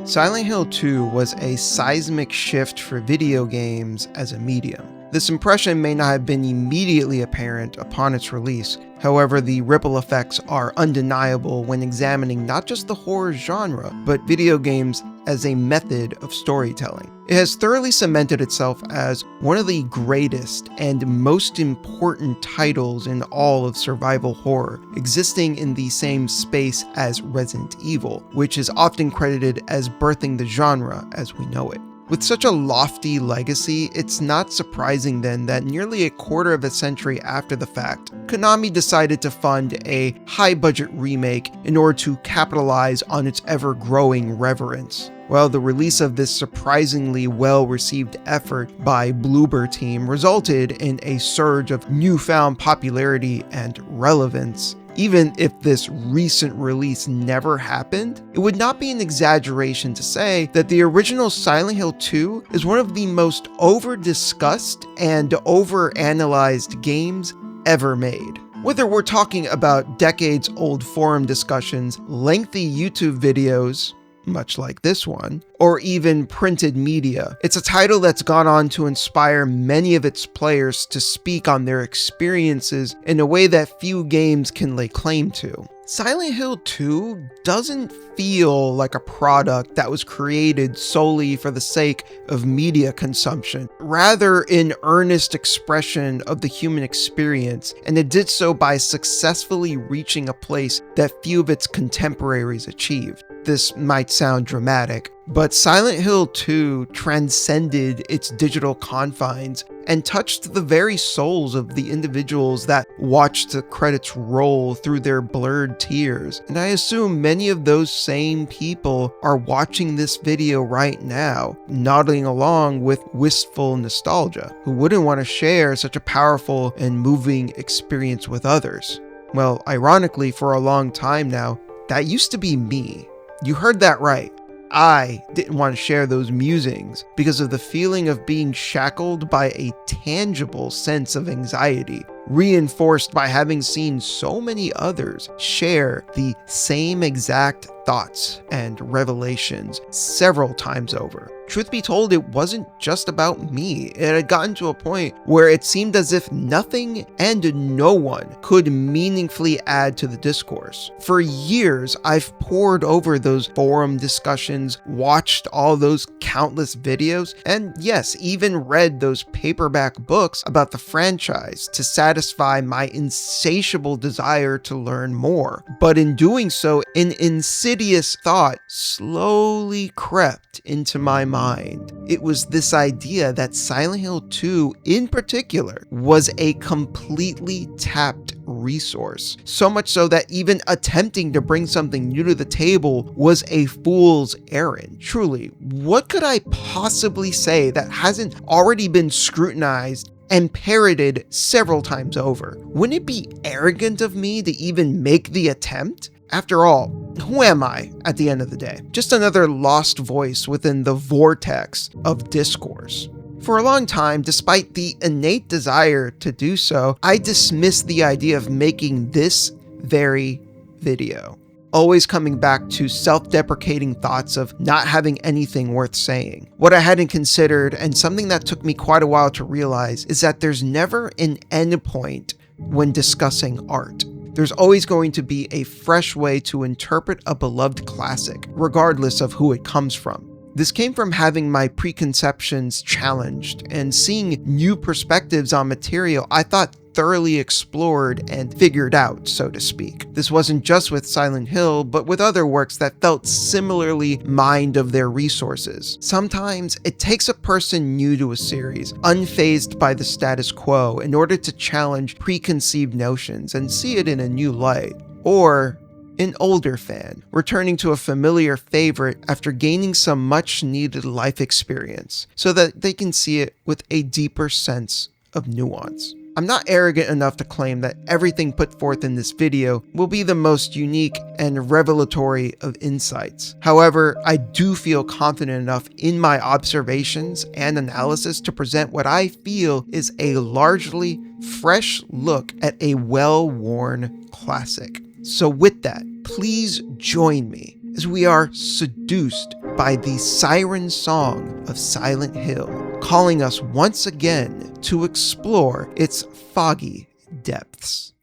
Silent Hill 2 was a seismic shift for video games as a medium. This impression may not have been immediately apparent upon its release. However, the ripple effects are undeniable when examining not just the horror genre, but video games as a method of storytelling. It has thoroughly cemented itself as one of the greatest and most important titles in all of survival horror, existing in the same space as Resident Evil, which is often credited as birthing the genre as we know it. With such a lofty legacy, it's not surprising then that nearly a quarter of a century after the fact, Konami decided to fund a high-budget remake in order to capitalize on its ever-growing reverence. Well, the release of this surprisingly well-received effort by Bloober Team resulted in a surge of newfound popularity and relevance. Even if this recent release never happened, it would not be an exaggeration to say that the original Silent Hill 2 is one of the most over-discussed and over-analyzed games ever made. Whether we're talking about decades-old forum discussions, lengthy YouTube videos, much like this one, or even printed media. It's a title that's gone on to inspire many of its players to speak on their experiences in a way that few games can lay claim to. Silent Hill 2 doesn't feel like a product that was created solely for the sake of media consumption, rather an earnest expression of the human experience, and it did so by successfully reaching a place that few of its contemporaries achieved. This might sound dramatic, but Silent Hill 2 transcended its digital confines and touched the very souls of the individuals that watched the credits roll through their blurred tears. And I assume many of those same people are watching this video right now, nodding along with wistful nostalgia. Who wouldn't want to share such a powerful and moving experience with others? Well, ironically, for a long time now, that used to be me. You heard that right. I didn't want to share those musings because of the feeling of being shackled by a tangible sense of anxiety, reinforced by having seen so many others share the same exact thoughts and revelations several times over. Truth be told, it wasn't just about me. It had gotten to a point where it seemed as if nothing and no one could meaningfully add to the discourse. For years, I've pored over those forum discussions, watched all those countless videos, and yes, even read those paperback books about the franchise to satisfy my insatiable desire to learn more. But in doing so, an insidious thought slowly crept into my mind. It was this idea that Silent Hill 2 in particular was a completely tapped resource. So much so that even attempting to bring something new to the table was a fool's errand. Truly, what could I possibly say that hasn't already been scrutinized and parroted several times over? Wouldn't it be arrogant of me to even make the attempt? After all, who am I at the end of the day? Just another lost voice within the vortex of discourse. For a long time, despite the innate desire to do so, I dismissed the idea of making this very video. Always coming back to self-deprecating thoughts of not having anything worth saying. What I hadn't considered, and something that took me quite a while to realize, is that there's never an end point when discussing art. There's always going to be a fresh way to interpret a beloved classic, regardless of who it comes from. This came from having my preconceptions challenged and seeing new perspectives on material I thought thoroughly explored and figured out, so to speak. This wasn't just with Silent Hill, but with other works that felt similarly mined of their resources. Sometimes it takes a person new to a series, unfazed by the status quo, in order to challenge preconceived notions and see it in a new light. Or an older fan, returning to a familiar favorite after gaining some much-needed life experience, so that they can see it with a deeper sense of nuance. I'm not arrogant enough to claim that everything put forth in this video will be the most unique and revelatory of insights. However, I do feel confident enough in my observations and analysis to present what I feel is a largely fresh look at a well-worn classic. So with that, please join me as we are seduced by the siren song of Silent Hill, calling us once again to explore its foggy depths.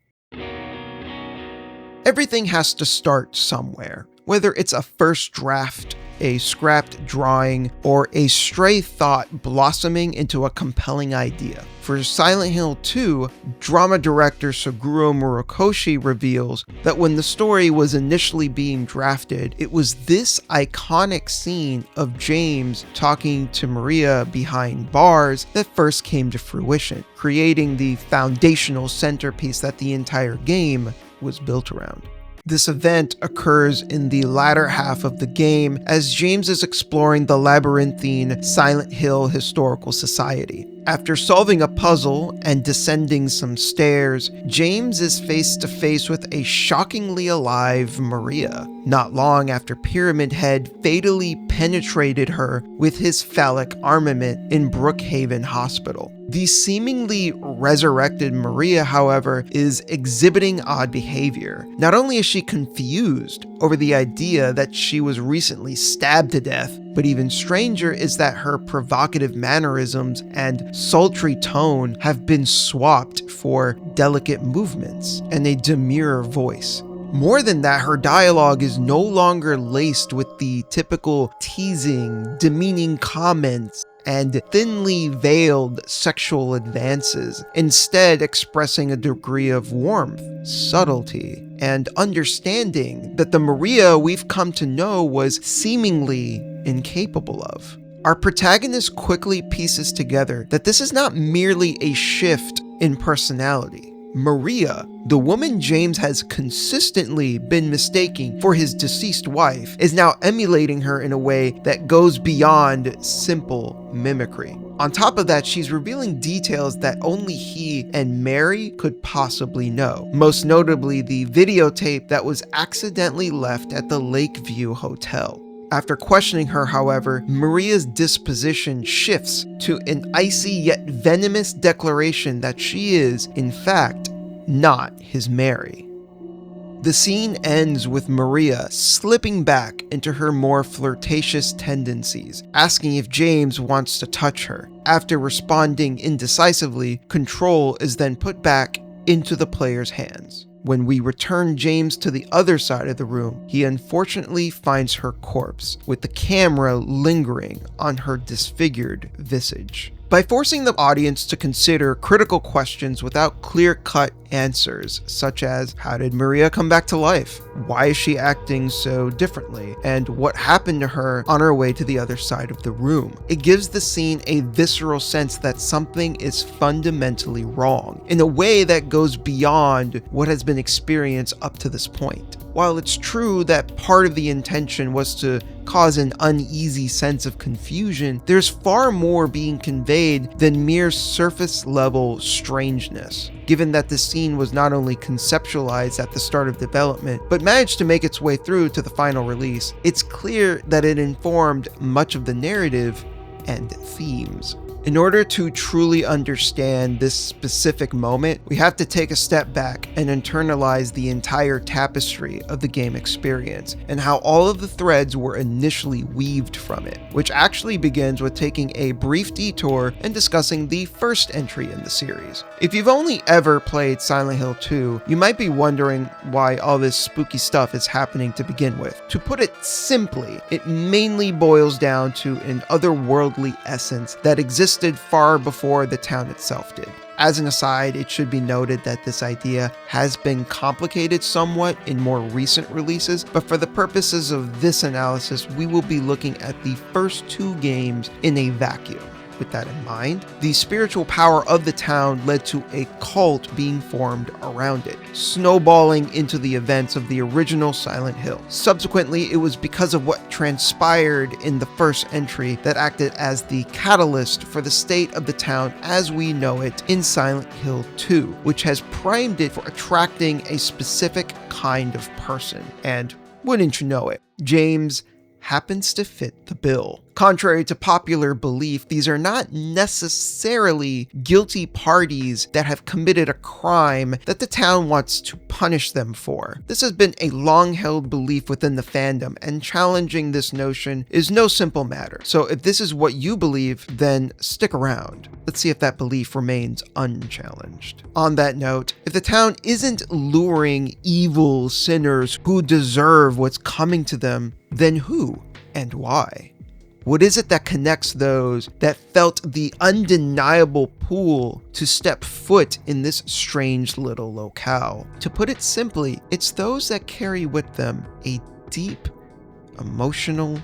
Everything has to start somewhere, whether it's a first draft, a scrapped drawing, or a stray thought blossoming into a compelling idea. For Silent Hill 2, drama director Suguro Murakoshi reveals that when the story was initially being drafted, it was this iconic scene of James talking to Maria behind bars that first came to fruition, creating the foundational centerpiece that the entire game was built around. This event occurs in the latter half of the game as James is exploring the labyrinthine Silent Hill Historical Society. After solving a puzzle and descending some stairs, James is face to face with a shockingly alive Maria, not long after Pyramid Head fatally penetrated her with his phallic armament in Brookhaven Hospital. The seemingly resurrected Maria, however, is exhibiting odd behavior. Not only is she confused over the idea that she was recently stabbed to death, but even stranger is that her provocative mannerisms and sultry tone have been swapped for delicate movements and a demure voice. More than that, her dialogue is no longer laced with the typical teasing, demeaning comments and thinly veiled sexual advances, instead expressing a degree of warmth, subtlety, and understanding that the Maria we've come to know was seemingly incapable of. Our protagonist quickly pieces together that this is not merely a shift in personality. Maria, the woman James has consistently been mistaking for his deceased wife, is now emulating her in a way that goes beyond simple mimicry. On top of that, she's revealing details that only he and Mary could possibly know, most notably the videotape that was accidentally left at the Lakeview Hotel. After questioning her, however, Maria's disposition shifts to an icy yet venomous declaration that she is, in fact, not his Mary. The scene ends with Maria slipping back into her more flirtatious tendencies, asking if James wants to touch her. After responding indecisively, control is then put back into the player's hands. When we return James to the other side of the room, he unfortunately finds her corpse, with the camera lingering on her disfigured visage. By forcing the audience to consider critical questions without clear-cut answers, such as, how did Maria come back to life? Why is she acting so differently? And what happened to her on her way to the other side of the room? It gives the scene a visceral sense that something is fundamentally wrong, in a way that goes beyond what has been experienced up to this point. While it's true that part of the intention was to cause an uneasy sense of confusion, there's far more being conveyed than mere surface-level strangeness. Given that the scene was not only conceptualized at the start of development, but managed to make its way through to the final release, it's clear that it informed much of the narrative and themes. In order to truly understand this specific moment, we have to take a step back and internalize the entire tapestry of the game experience and how all of the threads were initially weaved from it, which actually begins with taking a brief detour and discussing the first entry in the series. If you've only ever played Silent Hill 2, you might be wondering why all this spooky stuff is happening to begin with. To put it simply, it mainly boils down to an otherworldly essence that exists far before the town itself did. As an aside, it should be noted that this idea has been complicated somewhat in more recent releases, but for the purposes of this analysis, we will be looking at the first two games in a vacuum. with that in mind, the spiritual power of the town led to a cult being formed around it, snowballing into the events of the original Silent Hill. Subsequently, it was because of what transpired in the first entry that acted as the catalyst for the state of the town as we know it in Silent Hill 2, which has primed it for attracting a specific kind of person. And wouldn't you know it, James happens to fit the bill. Contrary to popular belief, these are not necessarily guilty parties that have committed a crime that the town wants to punish them for. This has been a long-held belief within the fandom, and challenging this notion is no simple matter. So if this is what you believe, then stick around. Let's see if that belief remains unchallenged. On that note, if the town isn't luring evil sinners who deserve what's coming to them, then who and why? What is it that connects those that felt the undeniable pull to step foot in this strange little locale? To put it simply, it's those that carry with them a deep emotional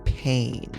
pain.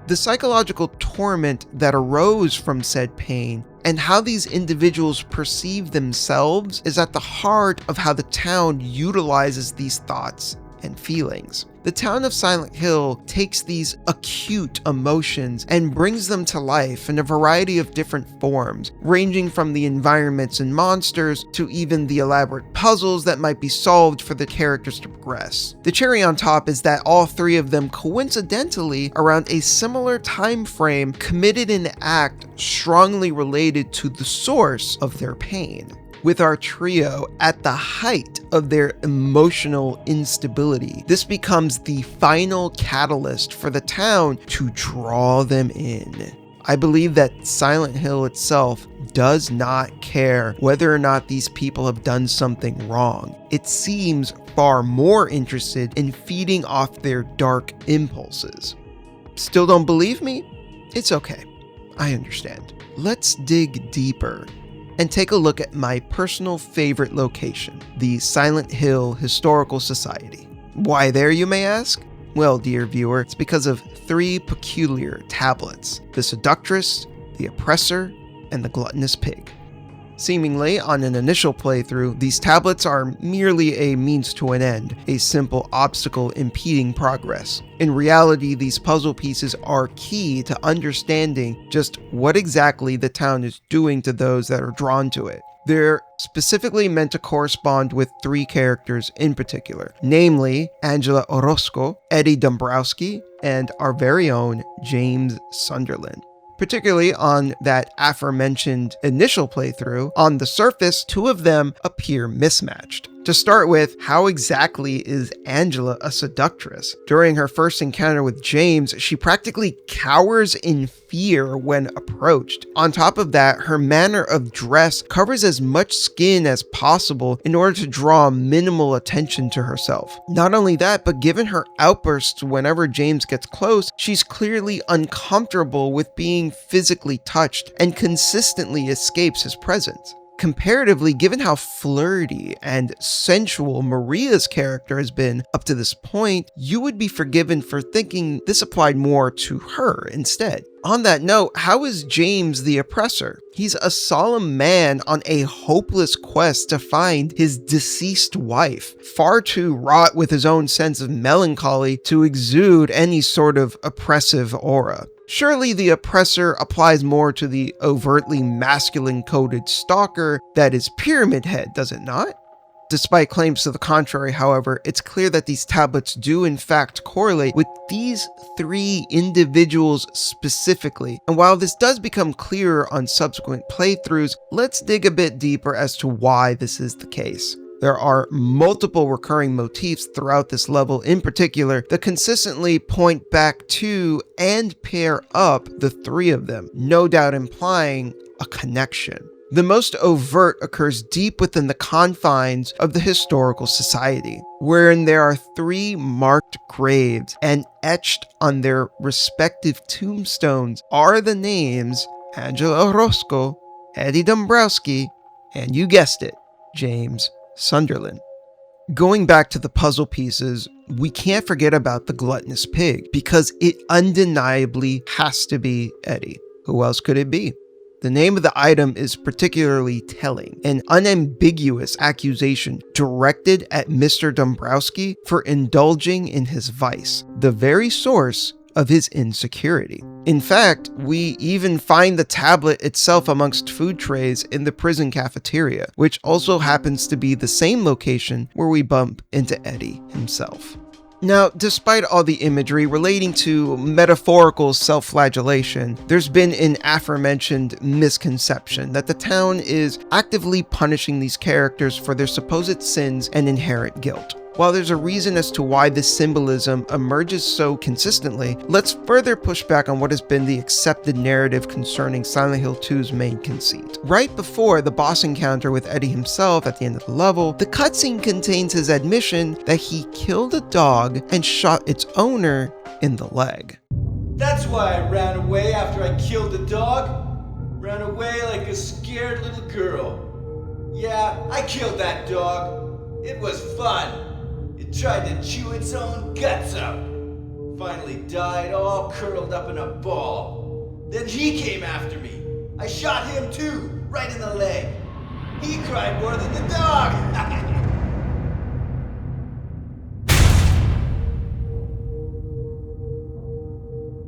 The psychological torment that arose from said pain and how these individuals perceive themselves is at the heart of how the town utilizes these thoughts and feelings. The town of Silent Hill takes these acute emotions and brings them to life in a variety of different forms, ranging from the environments and monsters to even the elaborate puzzles that might be solved for the characters to progress. The cherry on top is that all three of them coincidentally around a similar time frame committed an act strongly related to the source of their pain. With our trio at the height of their emotional instability, this becomes the final catalyst for the town to draw them in. I believe that Silent Hill itself does not care whether or not these people have done something wrong. It seems far more interested in feeding off their dark impulses. Still don't believe me? It's okay. I understand. Let's dig deeper and take a look at my personal favorite location, the Silent Hill Historical Society. Why there, you may ask? Well, dear viewer, it's because of three peculiar tablets: the Seductress, the Oppressor, and the Gluttonous Pig. Seemingly, on an initial playthrough, these tablets are merely a means to an end, a simple obstacle impeding progress. In reality, these puzzle pieces are key to understanding just what exactly the town is doing to those that are drawn to it. They're specifically meant to correspond with three characters in particular, namely Angela Orozco, Eddie Dombrowski, and our very own James Sunderland. Particularly on that aforementioned initial playthrough, on the surface, two of them appear mismatched. To start with, how exactly is Angela a seductress? During her first encounter with James, she practically cowers in fear when approached. On top of that, her manner of dress covers as much skin as possible in order to draw minimal attention to herself. Not only that, but given her outbursts whenever James gets close, she's clearly uncomfortable with being physically touched and consistently escapes his presence. Comparatively, given how flirty and sensual Maria's character has been up to this point, you would be forgiven for thinking this applied more to her instead. On that note, how is James the Oppressor? He's a solemn man on a hopeless quest to find his deceased wife, far too wrought with his own sense of melancholy to exude any sort of oppressive aura. Surely the Oppressor applies more to the overtly masculine-coded stalker that is Pyramid Head, does it not? Despite claims to the contrary, however, it's clear that these tablets do in fact correlate with these three individuals specifically. And while this does become clearer on subsequent playthroughs, let's dig a bit deeper as to why this is the case. There are multiple recurring motifs throughout this level in particular that consistently point back to and pair up the three of them, no doubt implying a connection. The most overt occurs deep within the confines of the historical society, wherein there are three marked graves, and etched on their respective tombstones are the names Angela Orozco, Eddie Dombrowski, and you guessed it, James Sunderland. Going back to the puzzle pieces, we can't forget about the Gluttonous Pig, because it undeniably has to be Eddie. Who else could it be? The name of the item is particularly telling, an unambiguous accusation directed at Mr. Dombrowski for indulging in his vice, the very source of his insecurity. In fact, we even find the tablet itself amongst food trays in the prison cafeteria, which also happens to be the same location where we bump into Eddie himself. Now, despite all the imagery relating to metaphorical self-flagellation, there's been an aforementioned misconception that the town is actively punishing these characters for their supposed sins and inherent guilt. While there's a reason as to why this symbolism emerges so consistently, let's further push back on what has been the accepted narrative concerning Silent Hill 2's main conceit. Right before the boss encounter with Eddie himself at the end of the level, the cutscene contains his admission that he killed a dog and shot its owner in the leg. That's why I ran away after I killed the dog. Ran away like a scared little girl. Yeah, I killed that dog. It was fun. It tried to chew its own guts out. Finally died all curled up in a ball. Then he came after me. I shot him too, right in the leg. He cried more than the dog.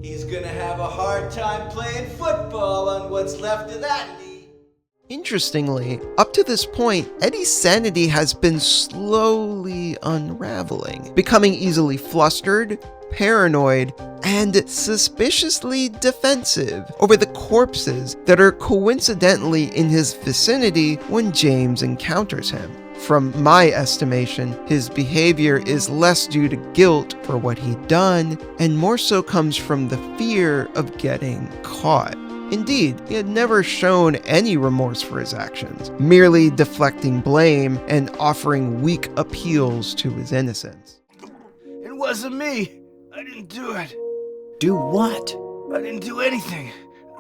He's gonna have a hard time playing football on what's left of that knee. Interestingly, up to this point, Eddie's sanity has been slowly unraveling, becoming easily flustered, paranoid, and suspiciously defensive over the corpses that are coincidentally in his vicinity when James encounters him. From my estimation, his behavior is less due to guilt for what he'd done, and more so comes from the fear of getting caught. Indeed, he had never shown any remorse for his actions, merely deflecting blame and offering weak appeals to his innocence. It wasn't me. I didn't do it. Do what? I didn't do anything.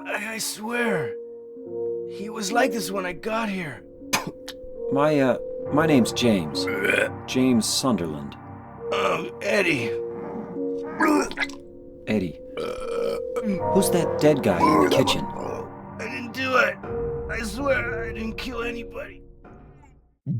I swear. He was like this when I got here. My name's James. James Sunderland. Eddie. Eddie. Who's that dead guy in the kitchen? I didn't do it. I swear I didn't kill anybody.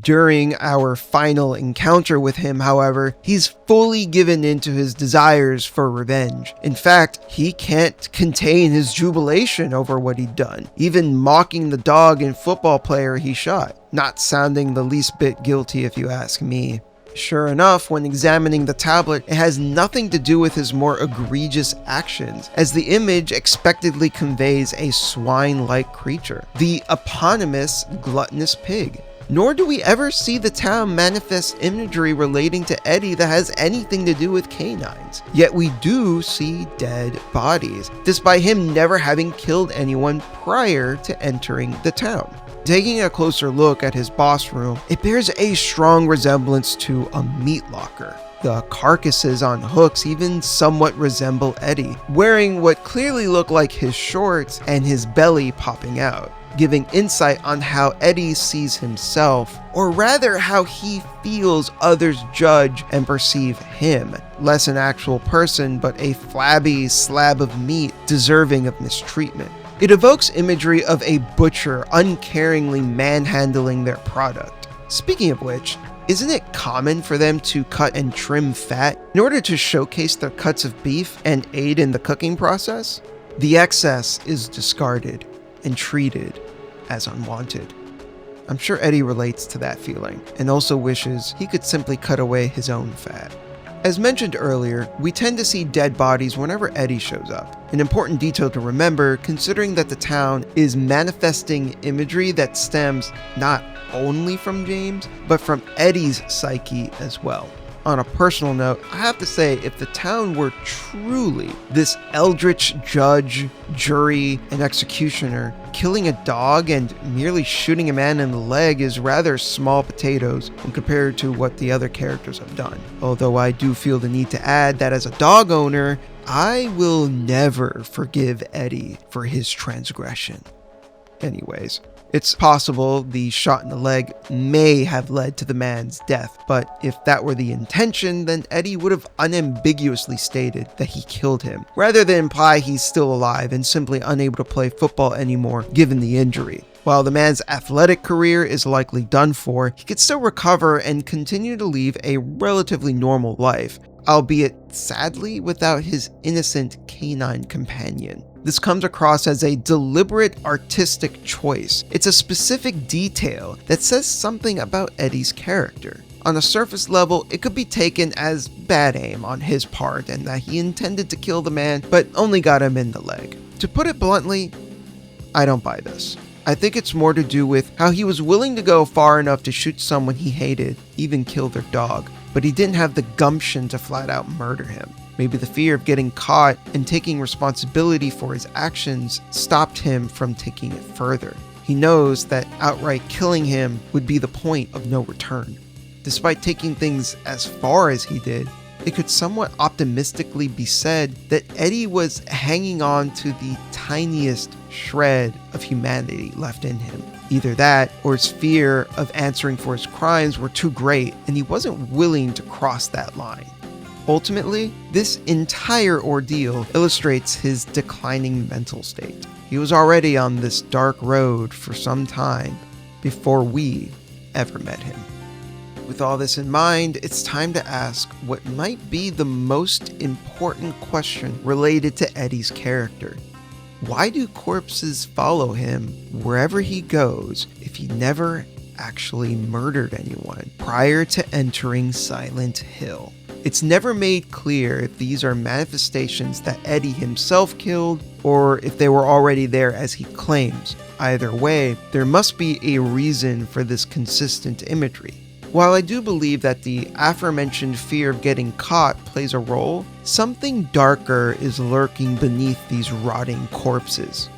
During our final encounter with him, however, he's fully given into his desires for revenge. In fact, he can't contain his jubilation over what he'd done, even mocking the dog and football player he shot, not sounding the least bit guilty if you ask me. Sure enough, when examining the tablet, it has nothing to do with his more egregious actions, as the image expectedly conveys a swine-like creature, the eponymous Gluttonous Pig. Nor do we ever see the town manifest imagery relating to Eddie that has anything to do with canines. Yet we do see dead bodies, despite him never having killed anyone prior to entering the town. Taking a closer look at his boss room, it bears a strong resemblance to a meat locker. The carcasses on hooks even somewhat resemble Eddie, wearing what clearly look like his shorts and his belly popping out, giving insight on how Eddie sees himself, or rather how he feels others judge and perceive him. Less an actual person, but a flabby slab of meat deserving of mistreatment. It evokes imagery of a butcher uncaringly manhandling their product. Speaking of which, isn't it common for them to cut and trim fat in order to showcase their cuts of beef and aid in the cooking process? The excess is discarded and treated as unwanted. I'm sure Eddie relates to that feeling and also wishes he could simply cut away his own fat. As mentioned earlier, we tend to see dead bodies whenever Eddie shows up, an important detail to remember considering that the town is manifesting imagery that stems not only from James, but from Eddie's psyche as well. On a personal note, I have to say, if the town were truly this eldritch judge, jury, and executioner, killing a dog and merely shooting a man in the leg is rather small potatoes when compared to what the other characters have done. Although I do feel the need to add that as a dog owner, I will never forgive Eddie for his transgression. Anyways, It's possible the shot in the leg may have led to the man's death, but if that were the intention, then Eddie would have unambiguously stated that he killed him, rather than imply he's still alive and simply unable to play football anymore given the injury. While the man's athletic career is likely done for, he could still recover and continue to lead a relatively normal life, albeit sadly without his innocent canine companion. This comes across as a deliberate artistic choice. It's a specific detail that says something about Eddie's character. On a surface level, it could be taken as bad aim on his part and that he intended to kill the man, but only got him in the leg. To put it bluntly, I don't buy this. I think it's more to do with how he was willing to go far enough to shoot someone he hated, even kill their dog, but he didn't have the gumption to flat out murder him. Maybe the fear of getting caught and taking responsibility for his actions stopped him from taking it further. He knows that outright killing him would be the point of no return. Despite taking things as far as he did, it could somewhat optimistically be said that Eddie was hanging on to the tiniest shred of humanity left in him. Either that, or his fear of answering for his crimes were too great, and he wasn't willing to cross that line. Ultimately, this entire ordeal illustrates his declining mental state. He was already on this dark road for some time before we ever met him. With all this in mind, it's time to ask what might be the most important question related to Eddie's character. Why do corpses follow him wherever he goes if he never actually murdered anyone prior to entering Silent Hill? It's never made clear if these are manifestations that Eddie himself killed or if they were already there as he claims. Either way, there must be a reason for this consistent imagery. While I do believe that the aforementioned fear of getting caught plays a role, something darker is lurking beneath these rotting corpses.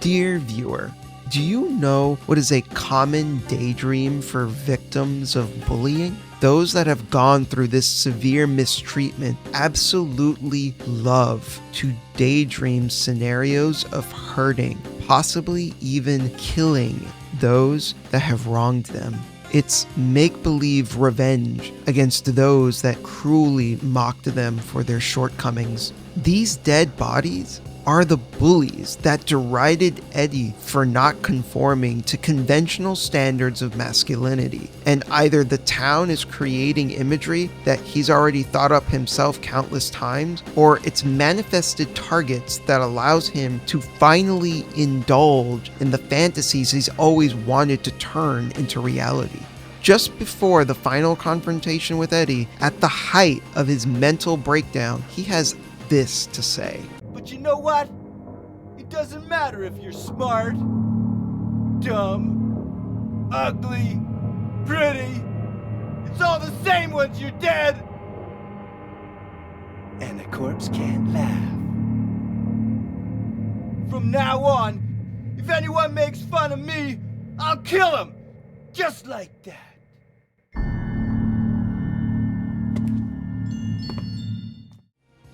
Dear viewer, do you know what is a common daydream for victims of bullying? Those that have gone through this severe mistreatment absolutely love to daydream scenarios of hurting, possibly even killing those that have wronged them. It's make-believe revenge against those that cruelly mocked them for their shortcomings. These dead bodies are the bullies that derided Eddie for not conforming to conventional standards of masculinity. And either the town is creating imagery that he's already thought up himself countless times, or it's manifested targets that allows him to finally indulge in the fantasies he's always wanted to turn into reality. Just before the final confrontation with Eddie, at the height of his mental breakdown, he has this to say. But you know what? It doesn't matter if you're smart, dumb, ugly, pretty. It's all the same once you're dead. And the corpse can't laugh. From now on, if anyone makes fun of me, I'll kill him. Just like that.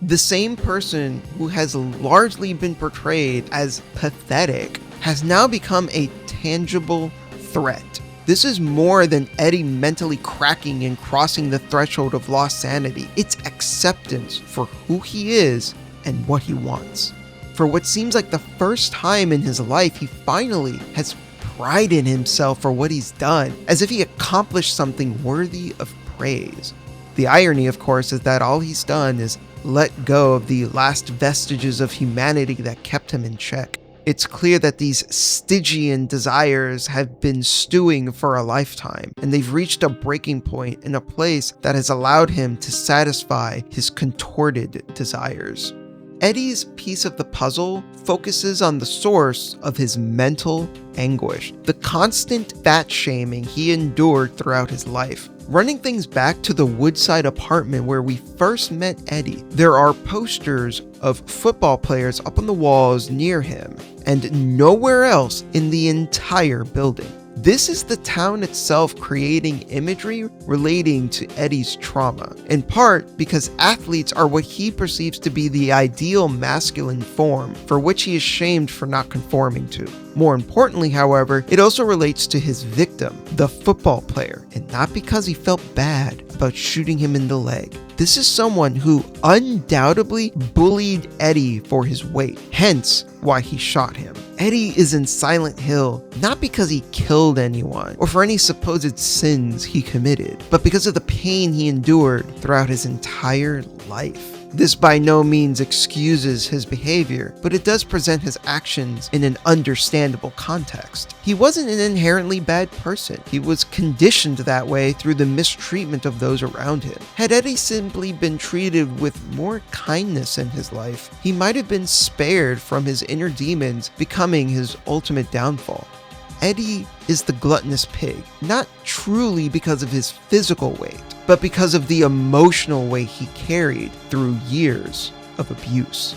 The same person who has largely been portrayed as pathetic has now become a tangible threat. This is more than Eddie mentally cracking and crossing the threshold of lost sanity. It's acceptance for who he is and what he wants. For what seems like the first time in his life, he finally has pride in himself for what he's done, as if he accomplished something worthy of praise. The irony, of course, is that all he's done is let go of the last vestiges of humanity that kept him in check. It's clear that these Stygian desires have been stewing for a lifetime, and they've reached a breaking point in a place that has allowed him to satisfy his contorted desires. Eddie's piece of the puzzle focuses on the source of his mental anguish, the constant fat shaming he endured throughout his life. Running things back to the Woodside apartment where we first met Eddie, there are posters of football players up on the walls near him, and nowhere else in the entire building. This is the town itself creating imagery relating to Eddie's trauma, in part because athletes are what he perceives to be the ideal masculine form for which he is shamed for not conforming to. More importantly, however, it also relates to his victim, the football player, and not because he felt bad about shooting him in the leg. This is someone who undoubtedly bullied Eddie for his weight, hence why he shot him. Eddie is in Silent Hill not because he killed anyone or for any supposed sins he committed, but because of the pain he endured throughout his entire life. This by no means excuses his behavior, but it does present his actions in an understandable context. He wasn't an inherently bad person. He was conditioned that way through the mistreatment of those around him. Had Eddie simply been treated with more kindness in his life, he might have been spared from his inner demons becoming his ultimate downfall. Eddie is the gluttonous pig, not truly because of his physical weight, but because of the emotional weight he carried through years of abuse.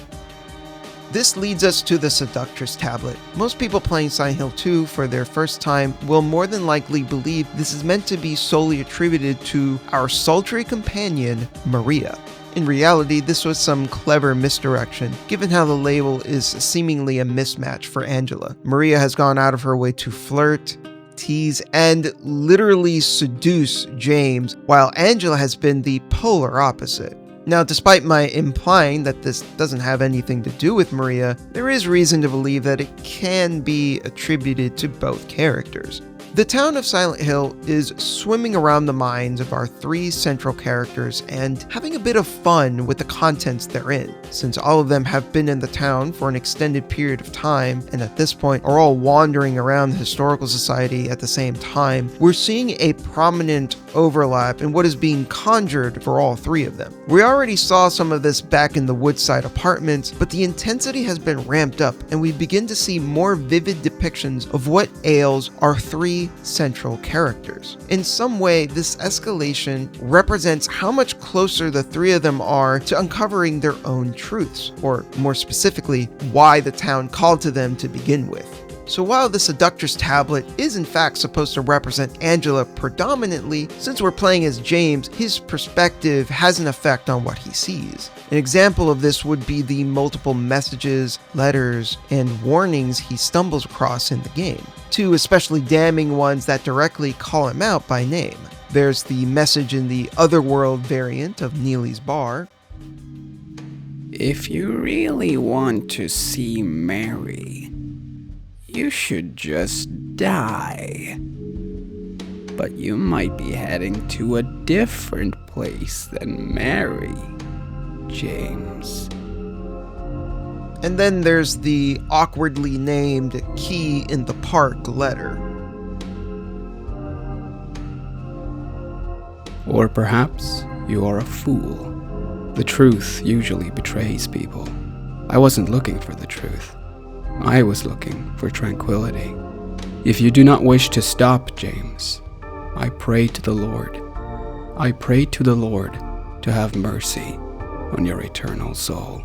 This leads us to the Seductress tablet. Most people playing Silent Hill 2 for their first time will more than likely believe this is meant to be solely attributed to our sultry companion, Maria. In reality, this was some clever misdirection, given how the label is seemingly a mismatch for Angela. Maria has gone out of her way to flirt, tease, and literally seduce James, while Angela has been the polar opposite. Now, despite my implying that this doesn't have anything to do with Maria, there is reason to believe that it can be attributed to both characters. The town of Silent Hill is swimming around the minds of our three central characters and having a bit of fun with the contents they're in. Since all of them have been in the town for an extended period of time, and at this point are all wandering around the historical society at the same time, we're seeing a prominent overlap in what is being conjured for all three of them. We already saw some of this back in the Woodside apartments, but the intensity has been ramped up, and we begin to see more vivid depictions of what ails our three central characters. In some way, this escalation represents how much closer the three of them are to uncovering their own truths, or more specifically, why the town called to them to begin with. So while the Seductress tablet is in fact supposed to represent Angela predominantly, since we're playing as James, his perspective has an effect on what he sees. An example of this would be the multiple messages, letters, and warnings he stumbles across in the game. Two especially damning ones that directly call him out by name. There's the message in the Otherworld variant of Neely's bar. If you really want to see Mary, you should just die. But you might be heading to a different place than Mary, James. And then there's the awkwardly named Key in the Park letter. Or perhaps you are a fool. The truth usually betrays people. I wasn't looking for the truth. I was looking for tranquility. If you do not wish to stop, James, I pray to the Lord. I pray to the Lord to have mercy on your eternal soul.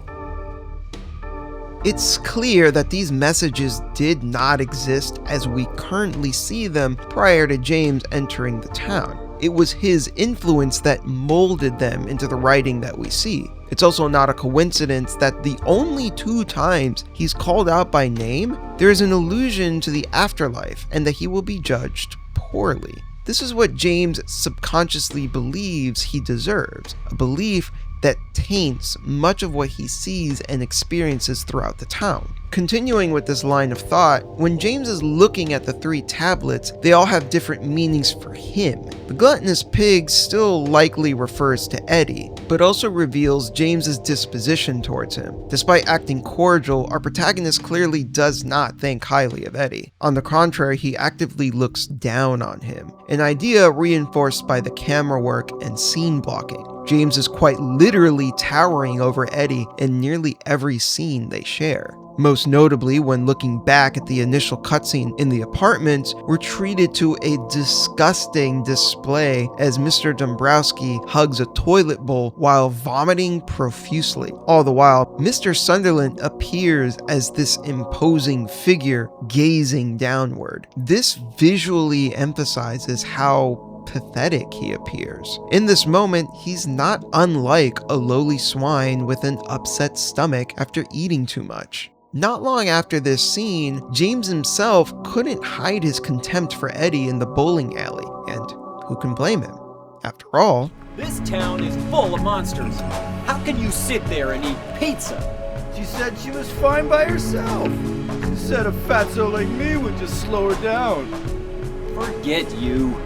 It's clear that these messages did not exist as we currently see them prior to James entering the town. It was his influence that molded them into the writing that we see. It's also not a coincidence that the only two times he's called out by name, there is an allusion to the afterlife and that he will be judged poorly. This is what James subconsciously believes he deserves, a belief that taints much of what he sees and experiences throughout the town. Continuing with this line of thought, when James is looking at the three tablets, they all have different meanings for him. The Gluttonous Pig still likely refers to Eddie, but also reveals James's disposition towards him. Despite acting cordial, our protagonist clearly does not think highly of Eddie. On the contrary, he actively looks down on him, an idea reinforced by the camera work and scene blocking. James is quite literally towering over Eddie in nearly every scene they share. Most notably, when looking back at the initial cutscene in the apartments, we're treated to a disgusting display as Mr. Dombrowski hugs a toilet bowl while vomiting profusely. All the while, Mr. Sunderland appears as this imposing figure gazing downward. This visually emphasizes how pathetic he appears. In this moment, he's not unlike a lowly swine with an upset stomach after eating too much. Not long after this scene, James himself couldn't hide his contempt for Eddie in the bowling alley, and who can blame him? After all, This town is full of monsters. How can you sit there and eat pizza? She said she was fine by herself. She said a fatso like me would just slow her down. Forget you.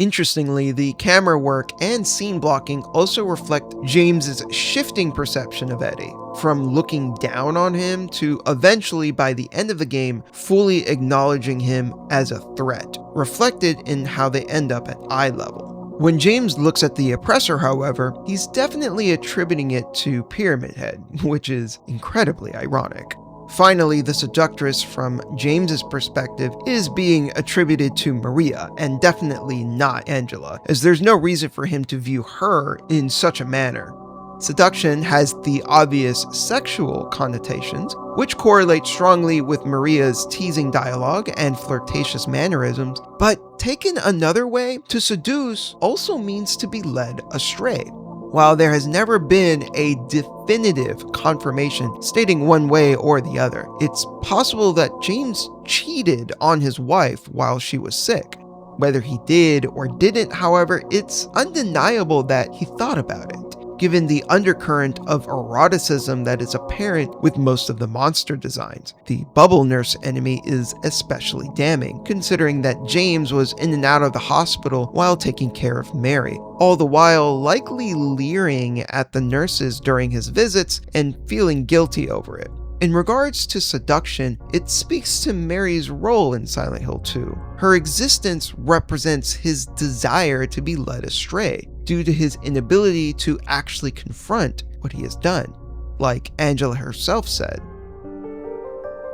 interestingly, the camera work and scene blocking also reflect James's shifting perception of Eddie, from looking down on him to eventually, by the end of the game, fully acknowledging him as a threat, reflected in how they end up at eye level. When James looks at the Oppressor, however, he's definitely attributing it to Pyramid Head, which is incredibly ironic. Finally, the Seductress, from James's perspective, is being attributed to Maria, and definitely not Angela, as there's no reason for him to view her in such a manner. Seduction has the obvious sexual connotations, which correlate strongly with Maria's teasing dialogue and flirtatious mannerisms, but taken another way, to seduce also means to be led astray. While there has never been a definitive confirmation stating one way or the other, it's possible that James cheated on his wife while she was sick. Whether he did or didn't, however, it's undeniable that he thought about it, given the undercurrent of eroticism that is apparent with most of the monster designs. The bubble nurse enemy is especially damning, considering that James was in and out of the hospital while taking care of Mary, all the while likely leering at the nurses during his visits and feeling guilty over it. In regards to seduction, it speaks to Mary's role in Silent Hill 2. Her existence represents his desire to be led astray, due to his inability to actually confront what he has done, like Angela herself said.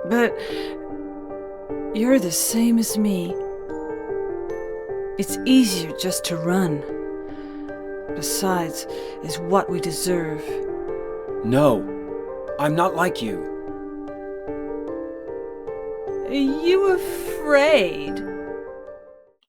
But you're the same as me. It's easier just to run. Besides, it's what we deserve. No, I'm not like you. Are you afraid?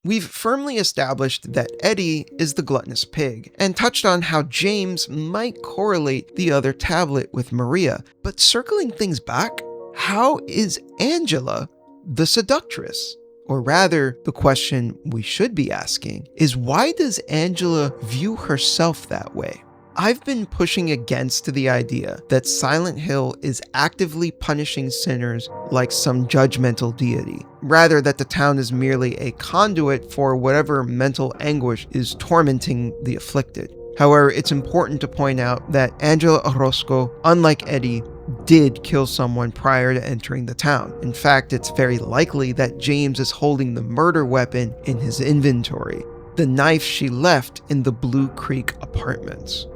We've firmly established that Eddie is the Gluttonous Pig, and touched on how James might correlate the other tablet with Maria. But circling things back, how is Angela the Seductress? Or rather, the question we should be asking is, why does Angela view herself that way? I've been pushing against the idea that Silent Hill is actively punishing sinners like some judgmental deity, rather that the town is merely a conduit for whatever mental anguish is tormenting the afflicted. However, it's important to point out that Angela Orozco, unlike Eddie, did kill someone prior to entering the town. In fact, it's very likely that James is holding the murder weapon in his inventory, the knife she left in the Blue Creek apartments.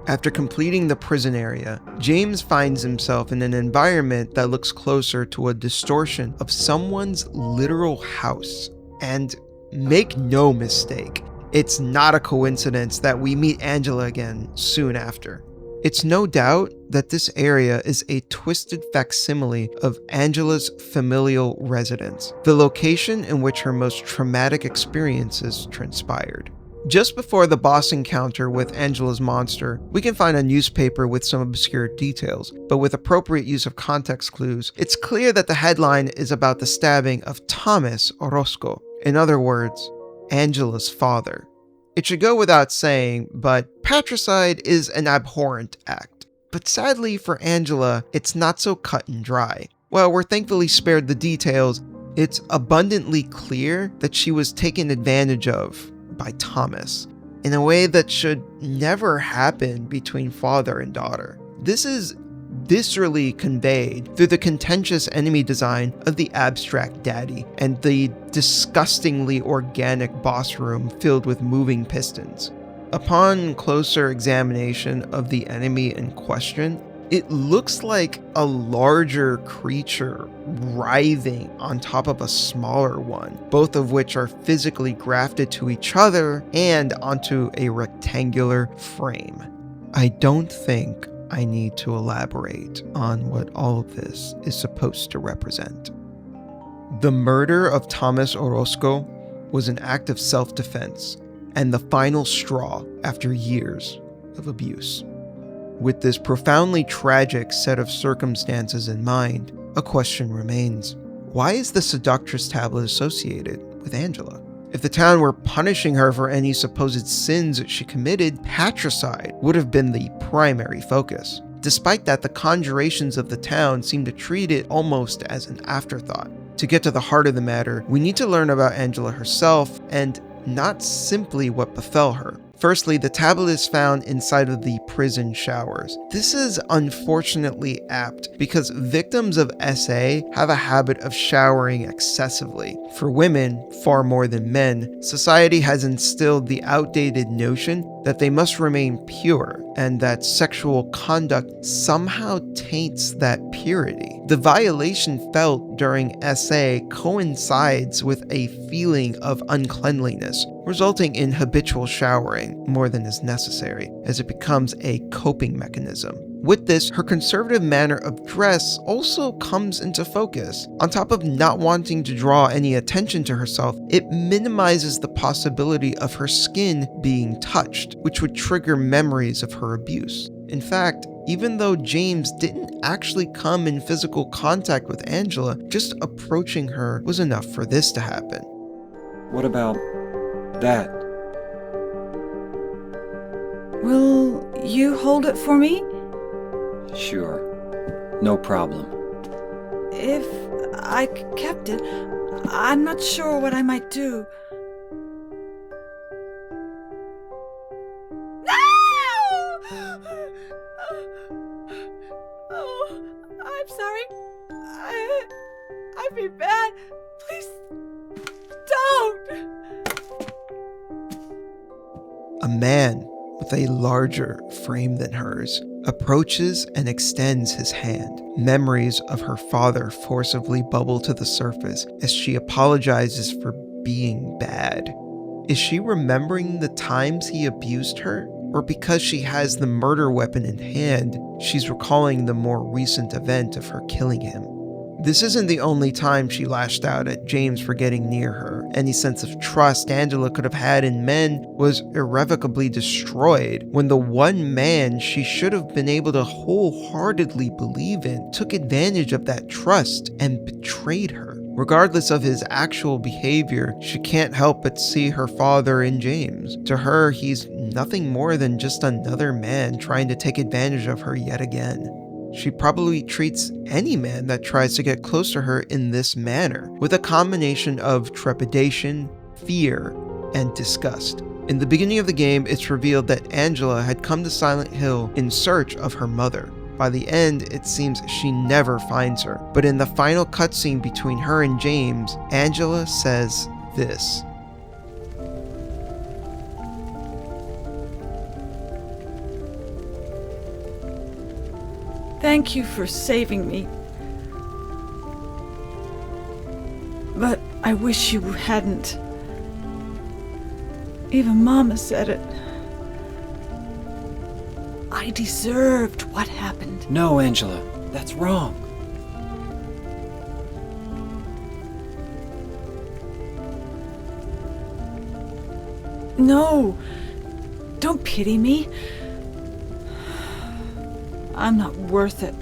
After completing the prison area, James finds himself in an environment that looks closer to a distortion of someone's literal house. And make no mistake, it's not a coincidence that we meet Angela again soon after. It's no doubt that this area is a twisted facsimile of Angela's familial residence, the location in which her most traumatic experiences transpired. Just before the boss encounter with Angela's monster, we can find a newspaper with some obscure details, but with appropriate use of context clues, it's clear that the headline is about the stabbing of Thomas Orozco, in other words, Angela's father. It should go without saying, but patricide is an abhorrent act. But sadly for Angela, it's not so cut and dry. While we're thankfully spared the details, it's abundantly clear that she was taken advantage of by Thomas, in a way that should never happen between father and daughter. This is viscerally conveyed through the contentious enemy design of the abstract daddy and the disgustingly organic boss room filled with moving pistons. Upon closer examination of the enemy in question, It looks like a larger creature writhing on top of a smaller one, both of which are physically grafted to each other and onto a rectangular frame. I don't think I need to elaborate on what all of this is supposed to represent. The murder of Thomas Orozco was an act of self-defense and the final straw after years of abuse. With this profoundly tragic set of circumstances in mind, a question remains. Why is the Seductress tablet associated with Angela? If the town were punishing her for any supposed sins that she committed, patricide would have been the primary focus. Despite that, the conjurations of the town seem to treat it almost as an afterthought. To get to the heart of the matter, we need to learn about Angela herself and not simply what befell her. Firstly, the tablet is found inside of the prison showers. This is unfortunately apt because victims of SA have a habit of showering excessively. For women, far more than men, society has instilled the outdated notion that they must remain pure and that sexual conduct somehow taints that purity. The violation felt during SA coincides with a feeling of uncleanliness, resulting in habitual showering more than is necessary, as it becomes a coping mechanism. With this, her conservative manner of dress also comes into focus. On top of not wanting to draw any attention to herself, it minimizes the possibility of her skin being touched, which would trigger memories of her abuse. In fact, even though James didn't actually come in physical contact with Angela, just approaching her was enough for this to happen. What about that? Will you hold it for me? Sure. No problem. If I kept it, I'm not sure what I might do. Oh, I'm sorry. I've been bad. Please, don't. A man with a larger frame than hers approaches and extends his hand. Memories of her father forcibly bubble to the surface as she apologizes for being bad. Is she remembering the times he abused her? Or because she has the murder weapon in hand, she's recalling the more recent event of her killing him? This isn't the only time she lashed out at James for getting near her. Any sense of trust Angela could have had in men was irrevocably destroyed when the one man she should have been able to wholeheartedly believe in took advantage of that trust and betrayed her. Regardless of his actual behavior, she can't help but see her father in James. To her, he's nothing more than just another man trying to take advantage of her yet again. She probably treats any man that tries to get close to her in this manner, with a combination of trepidation, fear, and disgust. In the beginning of the game, it's revealed that Angela had come to Silent Hill in search of her mother. By the end, it seems she never finds her, but in the final cutscene between her and James, Angela says this. Thank you for saving me. But I wish you hadn't. Even Mama said it. I deserved what happened. No, Angela, that's wrong. No, don't pity me. I'm not worth it.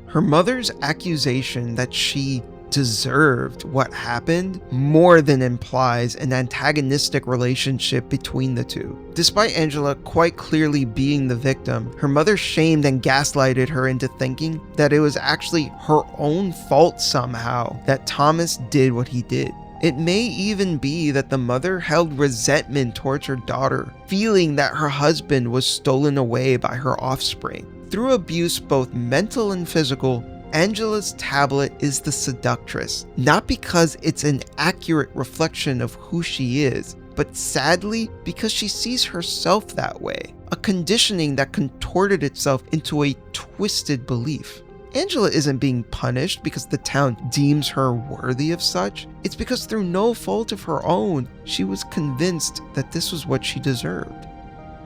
Her mother's accusation that she deserved what happened more than implies an antagonistic relationship between the two. Despite Angela quite clearly being the victim, her mother shamed and gaslighted her into thinking that it was actually her own fault somehow that Thomas did what he did. It may even be that the mother held resentment towards her daughter, feeling that her husband was stolen away by her offspring. Through abuse, both mental and physical, Angela's tablet is the Seductress, not because it's an accurate reflection of who she is, but sadly because she sees herself that way, a conditioning that contorted itself into a twisted belief. Angela isn't being punished because the town deems her worthy of such. It's because through no fault of her own, she was convinced that this was what she deserved.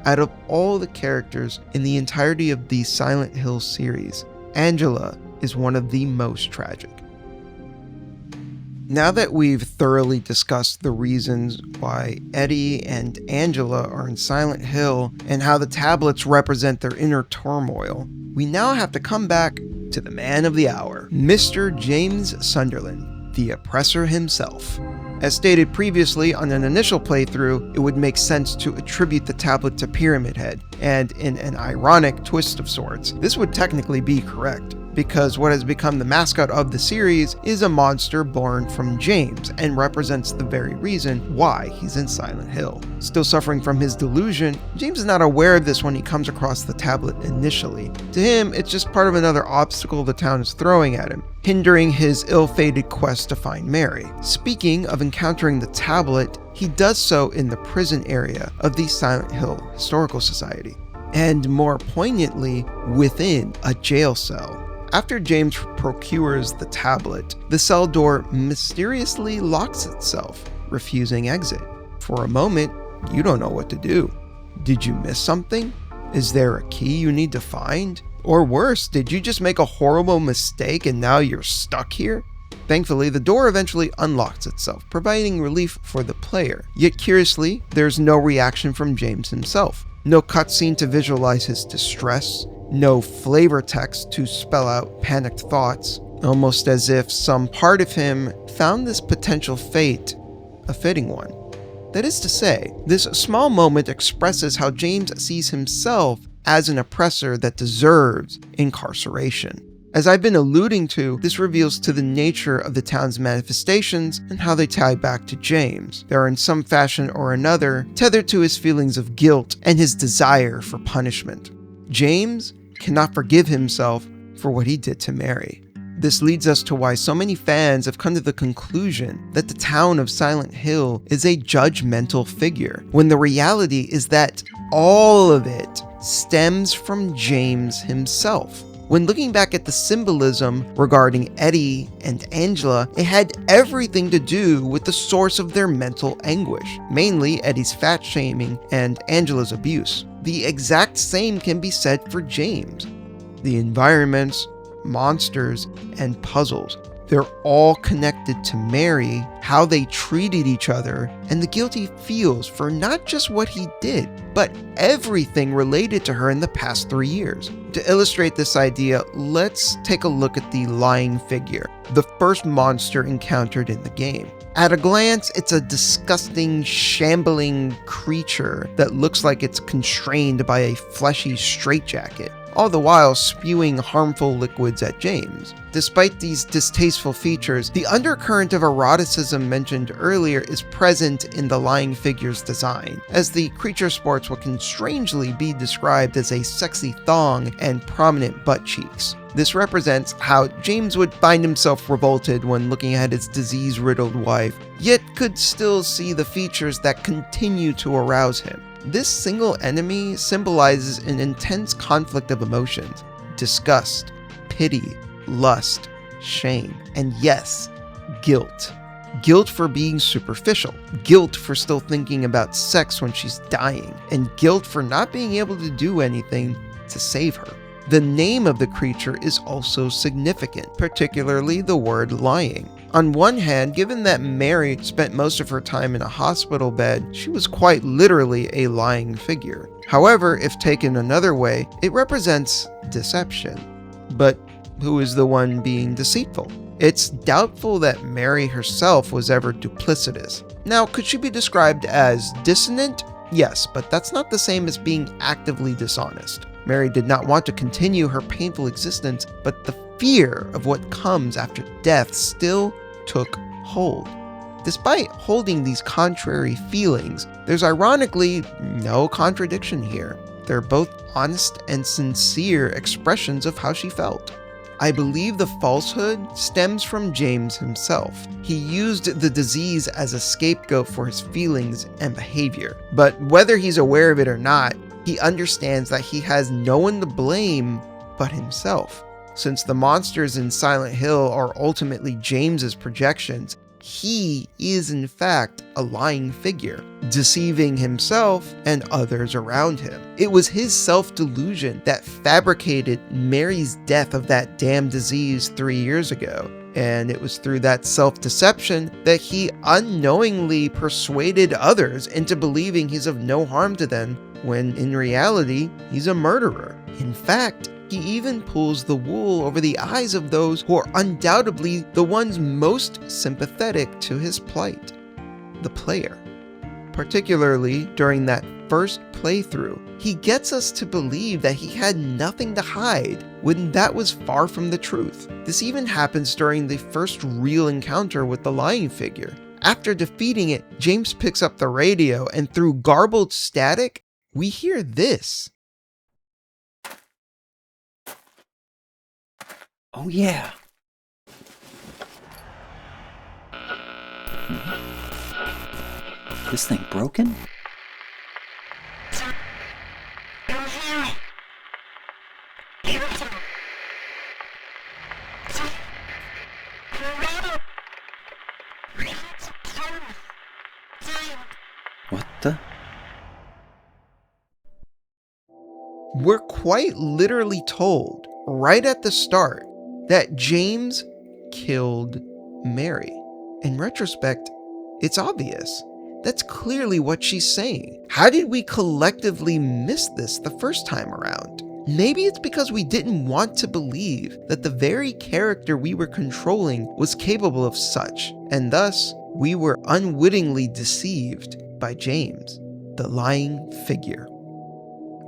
Out of all the characters in the entirety of the Silent Hill series, Angela is one of the most tragic. Now that we've thoroughly discussed the reasons why Eddie and Angela are in Silent Hill and how the tablets represent their inner turmoil, we now have to come back to the man of the hour, Mr. James Sunderland, the Oppressor himself. As stated previously on an initial playthrough, it would make sense to attribute the tablet to Pyramid Head, and in an ironic twist of sorts, this would technically be correct, because what has become the mascot of the series is a monster born from James and represents the very reason why he's in Silent Hill. Still suffering from his delusion, James is not aware of this when he comes across the tablet initially. To him, it's just part of another obstacle the town is throwing at him, hindering his ill-fated quest to find Mary. Speaking of encountering the tablet, he does so in the prison area of the Silent Hill Historical Society, and more poignantly, within a jail cell. After James procures the tablet, the cell door mysteriously locks itself, refusing exit. For a moment, you don't know what to do. Did you miss something? Is there a key you need to find? Or worse, did you just make a horrible mistake and now you're stuck here? Thankfully, the door eventually unlocks itself, providing relief for the player. Yet curiously, there's no reaction from James himself. No cutscene to visualize his distress, no flavor text to spell out panicked thoughts, almost as if some part of him found this potential fate a fitting one. That is to say, this small moment expresses how James sees himself as an oppressor that deserves incarceration. As I've been alluding to, this reveals to the nature of the town's manifestations and how they tie back to James. They are in some fashion or another tethered to his feelings of guilt and his desire for punishment. James cannot forgive himself for what he did to Mary. This leads us to why so many fans have come to the conclusion that the town of Silent Hill is a judgmental figure, when the reality is that all of it stems from James himself. When looking back at the symbolism regarding Eddie and Angela, it had everything to do with the source of their mental anguish, mainly Eddie's fat shaming and Angela's abuse. The exact same can be said for James. The environments, monsters, and puzzles, they're all connected to Mary, how they treated each other, and the guilt he feels for not just what he did, but everything related to her in the past 3 years. To illustrate this idea, let's take a look at the lying figure, the first monster encountered in the game. At a glance, it's a disgusting, shambling creature that looks like it's constrained by a fleshy straitjacket, all the while spewing harmful liquids at James. Despite these distasteful features, the undercurrent of eroticism mentioned earlier is present in the lying figure's design, as the creature sports what can strangely be described as a sexy thong and prominent butt cheeks. This represents how James would find himself revolted when looking at his disease-riddled wife, yet could still see the features that continue to arouse him. This single enemy symbolizes an intense conflict of emotions: disgust, pity, lust, shame, and yes, guilt. Guilt for being superficial, guilt for still thinking about sex when she's dying, and guilt for not being able to do anything to save her. The name of the creature is also significant, particularly the word lying. On one hand, given that Mary spent most of her time in a hospital bed, she was quite literally a lying figure. However, if taken another way, it represents deception. But who is the one being deceitful? It's doubtful that Mary herself was ever duplicitous. Now, could she be described as dissonant? Yes, but that's not the same as being actively dishonest. Mary did not want to continue her painful existence, but the fear of what comes after death still took hold. Despite holding these contrary feelings, there's ironically no contradiction here. They're both honest and sincere expressions of how she felt. I believe the falsehood stems from James himself. He used the disease as a scapegoat for his feelings and behavior. But whether he's aware of it or not, he understands that he has no one to blame but himself. Since the monsters in Silent Hill are ultimately James's projections, he is in fact a lying figure, deceiving himself and others around him. It was his self-delusion that fabricated Mary's death of that damn disease 3 years ago. And it was through that self-deception that he unknowingly persuaded others into believing he's of no harm to them, when in reality, he's a murderer. In fact, he even pulls the wool over the eyes of those who are undoubtedly the ones most sympathetic to his plight, the player. Particularly during that first playthrough, he gets us to believe that he had nothing to hide when that was far from the truth. This even happens during the first real encounter with the lying figure. After defeating it, James picks up the radio, and through garbled static, we hear this. Oh, yeah. This thing broken? What the? We're quite literally told, right at the start, that James killed Mary. In retrospect, it's obvious. That's clearly what she's saying. How did we collectively miss this the first time around? Maybe it's because we didn't want to believe that the very character we were controlling was capable of such, and thus we were unwittingly deceived by James, the lying figure.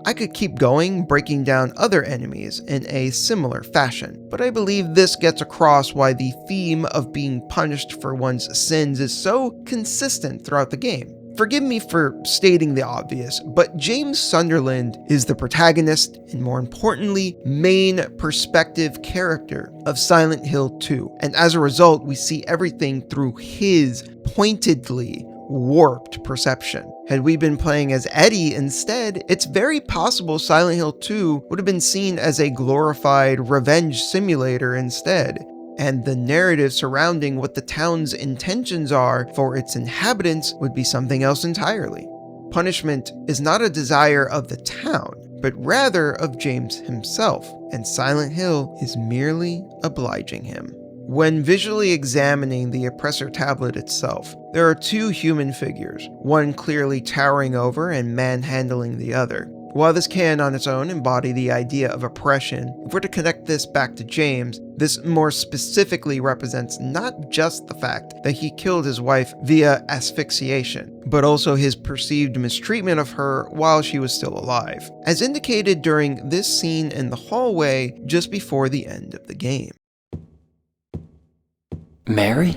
I could keep going, breaking down other enemies in a similar fashion, but I believe this gets across why the theme of being punished for one's sins is so consistent throughout the game. Forgive me for stating the obvious, but James Sunderland is the protagonist and, more importantly, main perspective character of Silent Hill 2, and as a result, we see everything through his pointedly warped perception. Had we been playing as Eddie instead, it's very possible Silent Hill 2 would have been seen as a glorified revenge simulator instead, and the narrative surrounding what the town's intentions are for its inhabitants would be something else entirely. Punishment is not a desire of the town, but rather of James himself, and Silent Hill is merely obliging him. When visually examining the Oppressor tablet itself, there are two human figures, one clearly towering over and manhandling the other. While this can on its own embody the idea of oppression, if we're to connect this back to James, this more specifically represents not just the fact that he killed his wife via asphyxiation, but also his perceived mistreatment of her while she was still alive, as indicated during this scene in the hallway just before the end of the game. Mary?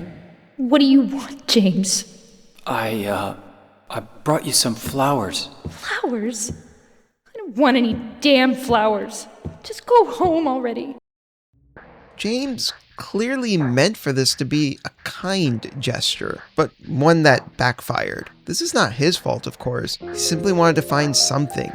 What do you want, James? I brought you some flowers. Flowers? I don't want any damn flowers. Just go home already. James clearly meant for this to be a kind gesture, but one that backfired. This is not his fault, of course. He simply wanted to find something,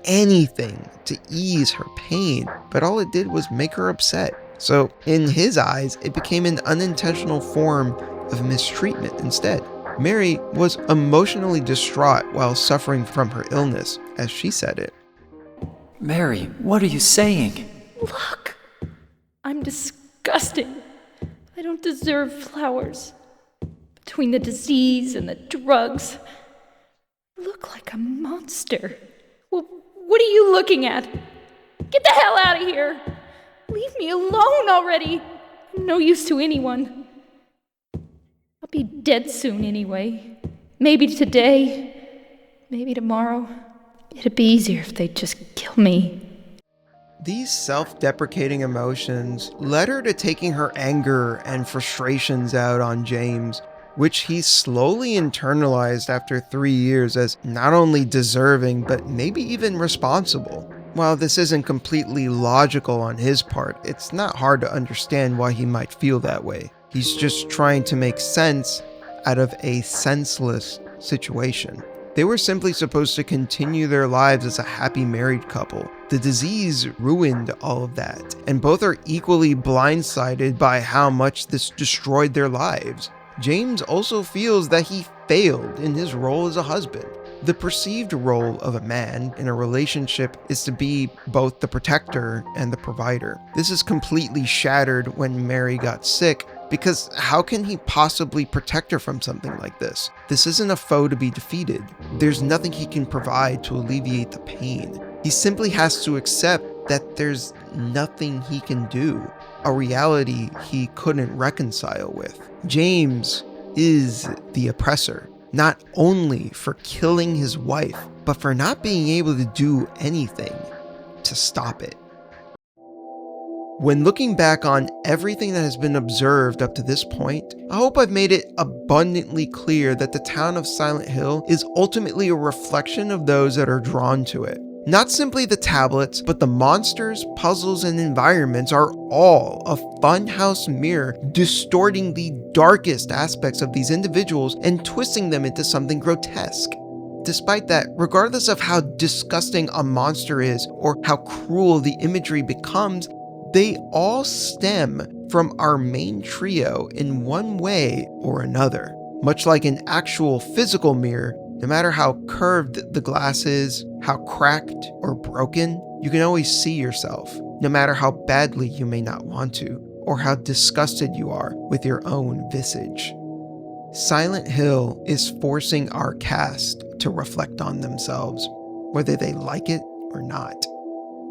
anything, to ease her pain, but all it did was make her upset. So, in his eyes, it became an unintentional form of mistreatment instead. Mary was emotionally distraught while suffering from her illness, as she said it. Mary, what are you saying? Look, I'm disgusting. I don't deserve flowers. Between the disease and the drugs, I look like a monster. Well, what are you looking at? Get the hell out of here! Leave me alone already! I'm no use to anyone. I'll be dead soon anyway. Maybe today, maybe tomorrow. It'd be easier if they'd just kill me. These self-deprecating emotions led her to taking her anger and frustrations out on James, which he slowly internalized after 3 years as not only deserving, but maybe even responsible. While this isn't completely logical on his part, it's not hard to understand why he might feel that way. He's just trying to make sense out of a senseless situation. They were simply supposed to continue their lives as a happy married couple. The disease ruined all of that, and both are equally blindsided by how much this destroyed their lives. James also feels that he failed in his role as a husband. The perceived role of a man in a relationship is to be both the protector and the provider. This is completely shattered when Mary got sick, because how can he possibly protect her from something like this? This isn't a foe to be defeated. There's nothing he can provide to alleviate the pain. He simply has to accept that there's nothing he can do, a reality he couldn't reconcile with. James is the oppressor, not only for killing his wife, but for not being able to do anything to stop it. When looking back on everything that has been observed up to this point, I hope I've made it abundantly clear that the town of Silent Hill is ultimately a reflection of those that are drawn to it. Not simply the tablets, but the monsters, puzzles, and environments are all a funhouse mirror distorting the darkest aspects of these individuals and twisting them into something grotesque. Despite that, regardless of how disgusting a monster is or how cruel the imagery becomes, they all stem from our main trio in one way or another. Much like an actual physical mirror, no matter how curved the glass is, how cracked or broken, you can always see yourself, no matter how badly you may not want to, or how disgusted you are with your own visage. Silent Hill is forcing our cast to reflect on themselves, whether they like it or not.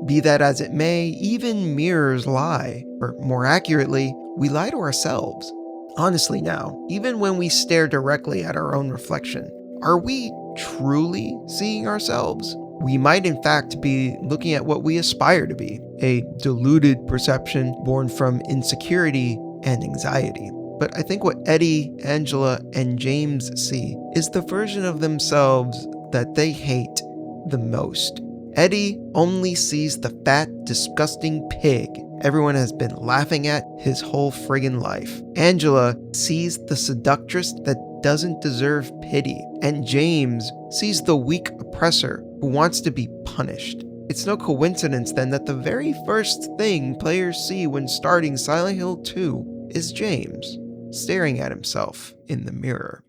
Be that as it may, even mirrors lie, or more accurately, we lie to ourselves. Honestly now, even when we stare directly at our own reflection, are we truly seeing ourselves? We might in fact be looking at what we aspire to be, a deluded perception born from insecurity and anxiety. But I think what Eddie, Angela, and James see is the version of themselves that they hate the most. Eddie only sees the fat, disgusting pig everyone has been laughing at his whole friggin' life. Angela sees the seductress that doesn't deserve pity. And James sees the weak oppressor who wants to be punished. It's no coincidence then that the very first thing players see when starting Silent Hill 2 is James staring at himself in the mirror.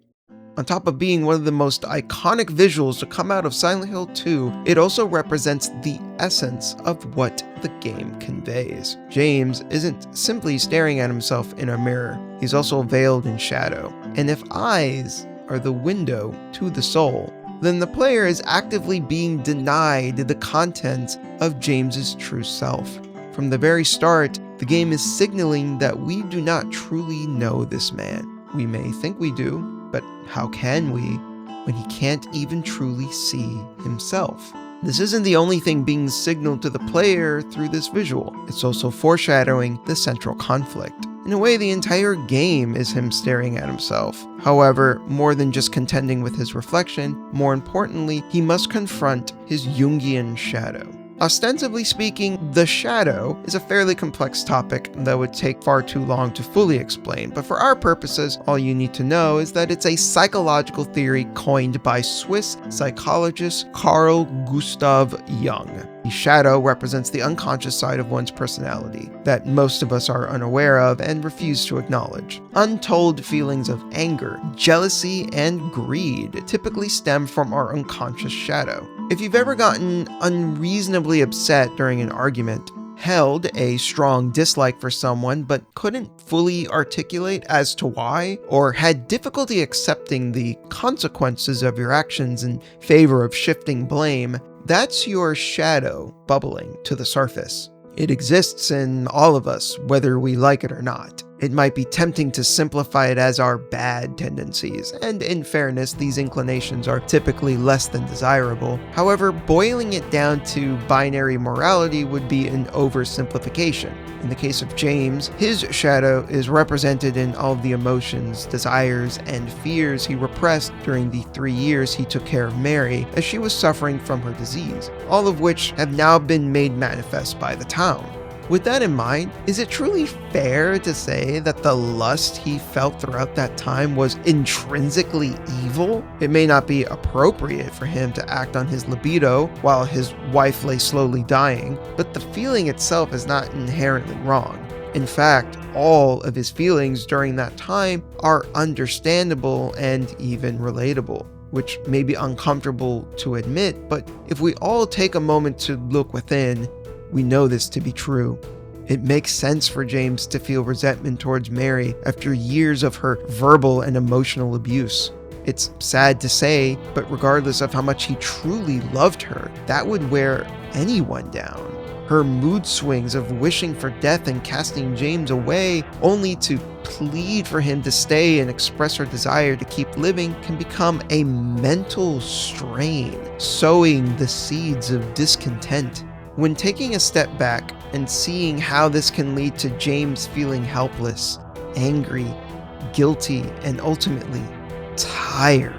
On top of being one of the most iconic visuals to come out of Silent Hill 2, it also represents the essence of what the game conveys. James isn't simply staring at himself in a mirror, he's also veiled in shadow. And if eyes are the window to the soul, then the player is actively being denied the contents of James's true self. From the very start, the game is signaling that we do not truly know this man. We may think we do, but how can we when he can't even truly see himself? This isn't the only thing being signaled to the player through this visual. It's also foreshadowing the central conflict. In a way, the entire game is him staring at himself. However, more than just contending with his reflection, more importantly, he must confront his Jungian shadow. Ostensibly speaking, the shadow is a fairly complex topic that would take far too long to fully explain, but for our purposes, all you need to know is that it's a psychological theory coined by Swiss psychologist Carl Gustav Jung. The shadow represents the unconscious side of one's personality that most of us are unaware of and refuse to acknowledge. Untold feelings of anger, jealousy, and greed typically stem from our unconscious shadow. If you've ever gotten unreasonably upset during an argument, held a strong dislike for someone but couldn't fully articulate as to why, or had difficulty accepting the consequences of your actions in favor of shifting blame, that's your shadow bubbling to the surface. It exists in all of us, whether we like it or not. It might be tempting to simplify it as our bad tendencies, and in fairness, these inclinations are typically less than desirable. However, boiling it down to binary morality would be an oversimplification. In the case of James, his shadow is represented in all of the emotions, desires, and fears he repressed during the 3 years he took care of Mary as she was suffering from her disease, all of which have now been made manifest by the town. With that in mind, is it truly fair to say that the lust he felt throughout that time was intrinsically evil? It may not be appropriate for him to act on his libido while his wife lay slowly dying, but the feeling itself is not inherently wrong. In fact, all of his feelings during that time are understandable and even relatable, which may be uncomfortable to admit, but if we all take a moment to look within, we know this to be true. It makes sense for James to feel resentment towards Mary after years of her verbal and emotional abuse. It's sad to say, but regardless of how much he truly loved her, that would wear anyone down. Her mood swings of wishing for death and casting James away, only to plead for him to stay and express her desire to keep living, can become a mental strain, sowing the seeds of discontent. When taking a step back and seeing how this can lead to James feeling helpless, angry, guilty, and ultimately tired.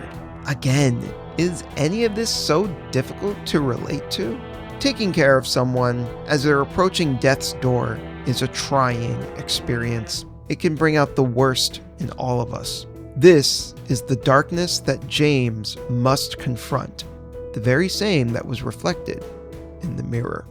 Again, is any of this so difficult to relate to? Taking care of someone as they're approaching death's door is a trying experience. It can bring out the worst in all of us. This is the darkness that James must confront, the very same that was reflected in the mirror.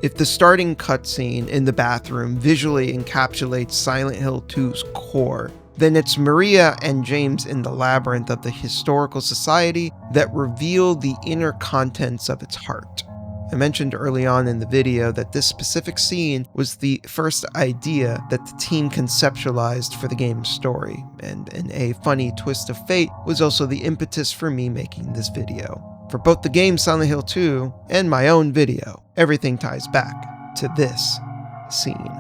If the starting cutscene in the bathroom visually encapsulates Silent Hill 2's core, then it's Maria and James in the labyrinth of the historical society that reveal the inner contents of its heart. I mentioned early on in the video that this specific scene was the first idea that the team conceptualized for the game's story, and in a funny twist of fate was also the impetus for me making this video. For both the game Silent Hill 2 and my own video, everything ties back to this scene.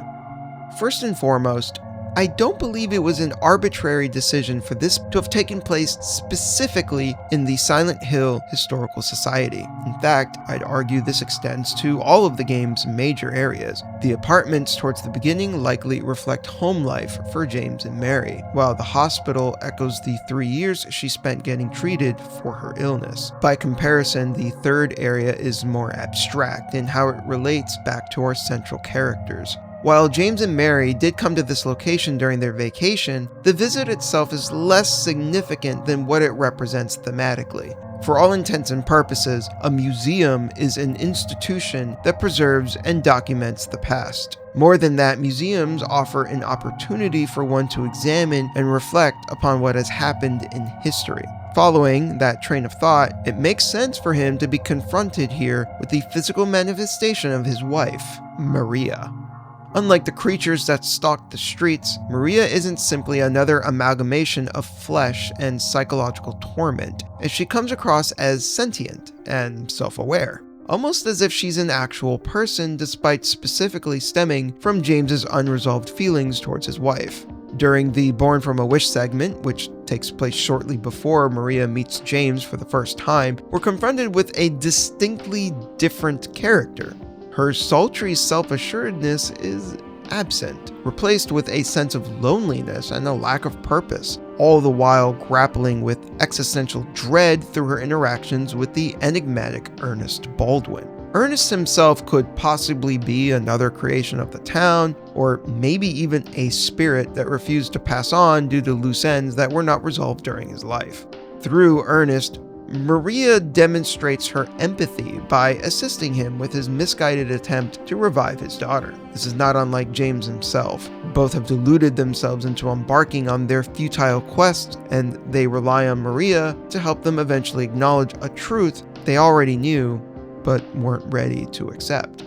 First and foremost, I don't believe it was an arbitrary decision for this to have taken place specifically in the Silent Hill Historical Society. In fact, I'd argue this extends to all of the game's major areas. The apartments towards the beginning likely reflect home life for James and Mary, while the hospital echoes the 3 years she spent getting treated for her illness. By comparison, the third area is more abstract in how it relates back to our central characters. While James and Mary did come to this location during their vacation, the visit itself is less significant than what it represents thematically. For all intents and purposes, a museum is an institution that preserves and documents the past. More than that, museums offer an opportunity for one to examine and reflect upon what has happened in history. Following that train of thought, it makes sense for him to be confronted here with the physical manifestation of his wife, Maria. Unlike the creatures that stalk the streets, Maria isn't simply another amalgamation of flesh and psychological torment, as she comes across as sentient and self-aware, almost as if she's an actual person despite specifically stemming from James's unresolved feelings towards his wife. During the Born from a Wish segment, which takes place shortly before Maria meets James for the first time, we're confronted with a distinctly different character. Her sultry self-assuredness is absent, replaced with a sense of loneliness and a lack of purpose, all the while grappling with existential dread through her interactions with the enigmatic Ernest Baldwin. Ernest himself could possibly be another creation of the town, or maybe even a spirit that refused to pass on due to loose ends that were not resolved during his life. Through Ernest, Maria demonstrates her empathy by assisting him with his misguided attempt to revive his daughter. This is not unlike James himself. Both have deluded themselves into embarking on their futile quest, and they rely on Maria to help them eventually acknowledge a truth they already knew, but weren't ready to accept.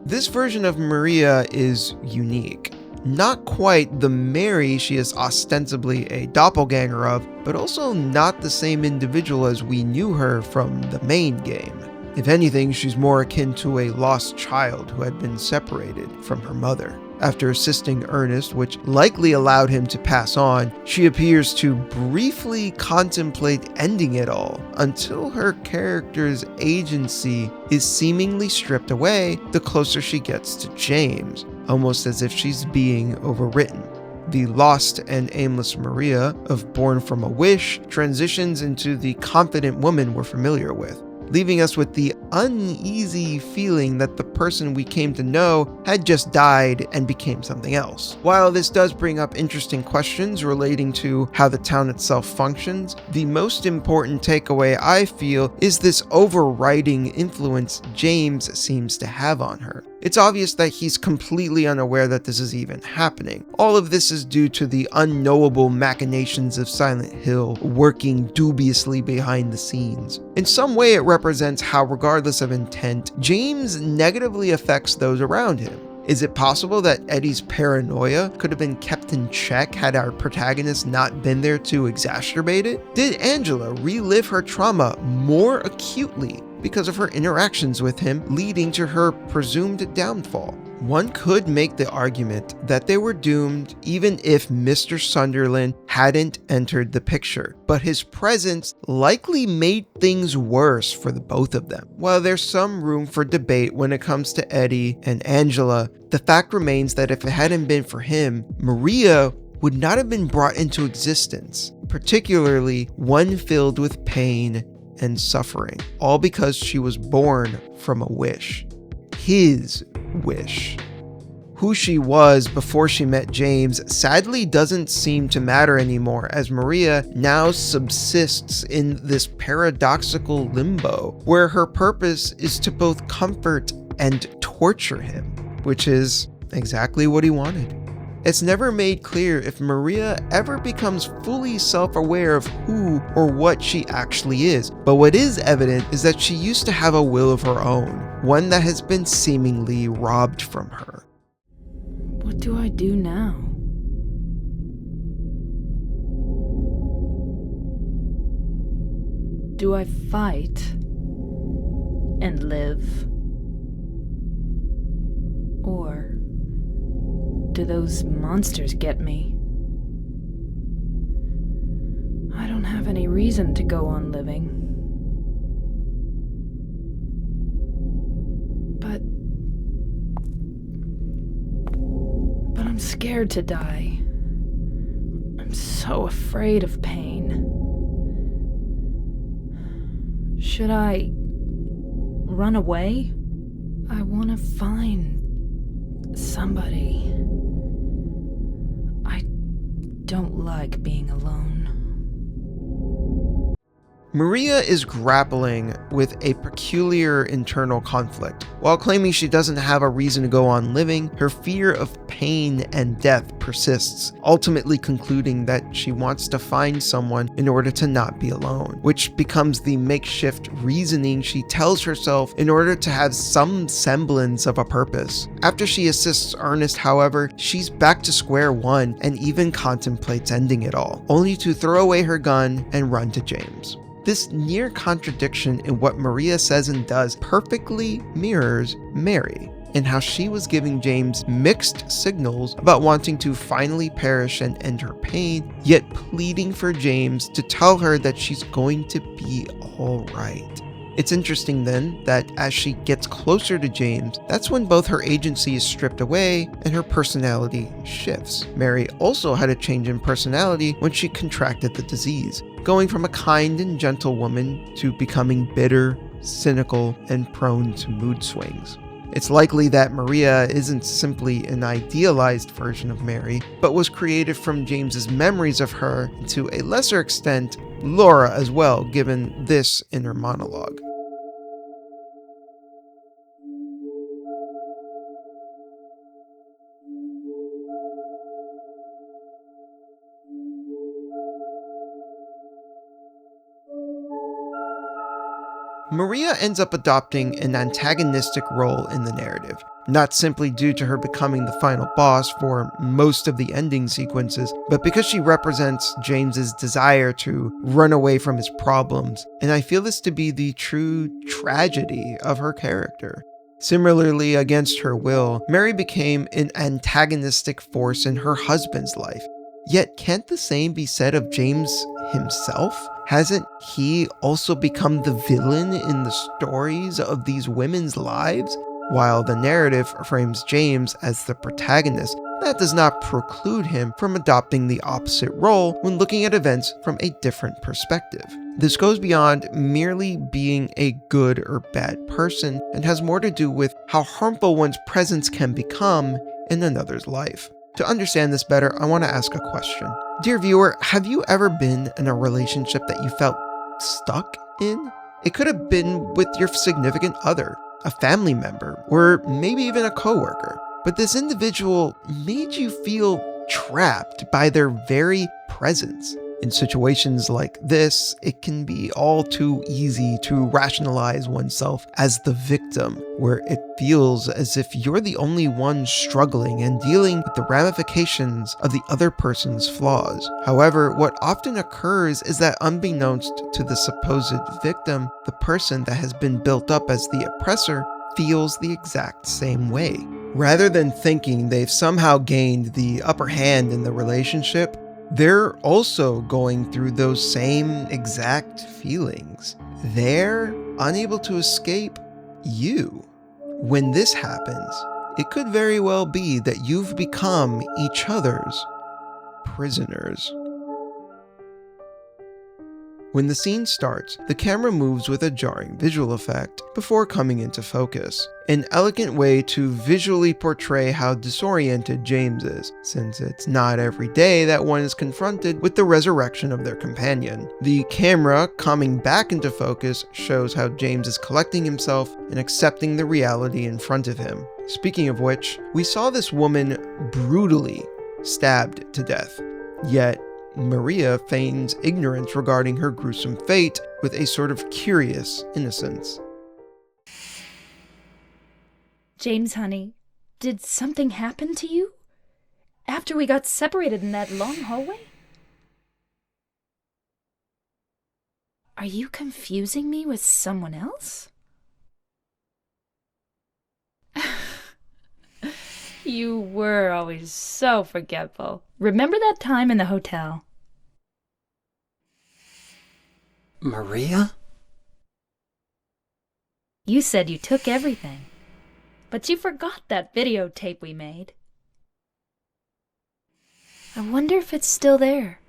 This version of Maria is unique. Not quite the Mary she is ostensibly a doppelganger of, but also not the same individual as we knew her from the main game. If anything, she's more akin to a lost child who had been separated from her mother. After assisting Ernest, which likely allowed him to pass on, she appears to briefly contemplate ending it all until her character's agency is seemingly stripped away the closer she gets to James, almost as if she's being overwritten. The lost and aimless Maria of Born from a Wish transitions into the confident woman we're familiar with, leaving us with the uneasy feeling that the person we came to know had just died and became something else. While this does bring up interesting questions relating to how the town itself functions, the most important takeaway I feel is this overriding influence James seems to have on her. It's obvious that he's completely unaware that this is even happening. All of this is due to the unknowable machinations of Silent Hill working dubiously behind the scenes. In some way, it represents how, regardless of intent, James negatively affects those around him. Is it possible that Eddie's paranoia could have been kept in check had our protagonist not been there to exacerbate it? Did Angela relive her trauma more acutely because of her interactions with him, leading to her presumed downfall? One could make the argument that they were doomed even if Mr. Sunderland hadn't entered the picture, but his presence likely made things worse for the both of them. While there's some room for debate when it comes to Eddie and Angela, the fact remains that if it hadn't been for him, Maria would not have been brought into existence, particularly one filled with pain and suffering, all because she was born from a wish. His wish. Who she was before she met James sadly doesn't seem to matter anymore, as Maria now subsists in this paradoxical limbo where her purpose is to both comfort and torture him, which is exactly what he wanted. It's never made clear if Maria ever becomes fully self-aware of who or what she actually is, but what is evident is that she used to have a will of her own, one that has been seemingly robbed from her. What do I do now? Do I fight and live? Or do those monsters get me? I don't have any reason to go on living. But I'm scared to die. I'm so afraid of pain. Should I run away? I want to find somebody. I don't like being alone. Maria is grappling with a peculiar internal conflict. While claiming she doesn't have a reason to go on living, her fear of pain and death persists, ultimately concluding that she wants to find someone in order to not be alone, which becomes the makeshift reasoning she tells herself in order to have some semblance of a purpose. After she assists Ernest, however, she's back to square one and even contemplates ending it all, only to throw away her gun and run to James. This near contradiction in what Maria says and does perfectly mirrors Mary, in how she was giving James mixed signals about wanting to finally perish and end her pain, yet pleading for James to tell her that she's going to be alright. It's interesting then that as she gets closer to James, that's when both her agency is stripped away and her personality shifts. Mary also had a change in personality when she contracted the disease, going from a kind and gentle woman to becoming bitter, cynical, and prone to mood swings. It's likely that Maria isn't simply an idealized version of Mary, but was created from James's memories of her, and to a lesser extent, Laura as well, given this inner monologue. Maria ends up adopting an antagonistic role in the narrative, not simply due to her becoming the final boss for most of the ending sequences, but because she represents James's desire to run away from his problems, and I feel this to be the true tragedy of her character. Similarly, against her will, Mary became an antagonistic force in her husband's life. Yet, can't the same be said of James himself? Hasn't he also become the villain in the stories of these women's lives? While the narrative frames James as the protagonist, that does not preclude him from adopting the opposite role when looking at events from a different perspective. This goes beyond merely being a good or bad person and has more to do with how harmful one's presence can become in another's life. To understand this better, I want to ask a question. Dear viewer, have you ever been in a relationship that you felt stuck in? It could have been with your significant other, a family member, or maybe even a coworker. But this individual made you feel trapped by their very presence. In situations like this, it can be all too easy to rationalize oneself as the victim, where it feels as if you're the only one struggling and dealing with the ramifications of the other person's flaws. However, what often occurs is that unbeknownst to the supposed victim, the person that has been built up as the oppressor feels the exact same way. Rather than thinking they've somehow gained the upper hand in the relationship, they're also going through those same exact feelings. They're unable to escape you. When this happens, it could very well be that you've become each other's prisoners. When the scene starts, the camera moves with a jarring visual effect before coming into focus, an elegant way to visually portray how disoriented James is, since it's not every day that one is confronted with the resurrection of their companion. The camera coming back into focus shows how James is collecting himself and accepting the reality in front of him. Speaking of which, we saw this woman brutally stabbed to death, yet Maria feigns ignorance regarding her gruesome fate with a sort of curious innocence. James, honey, did something happen to you? After we got separated in that long hallway? Are you confusing me with someone else? You were always so forgetful. Remember that time in the hotel? Maria? You said you took everything, but you forgot that videotape we made. I wonder if it's still there.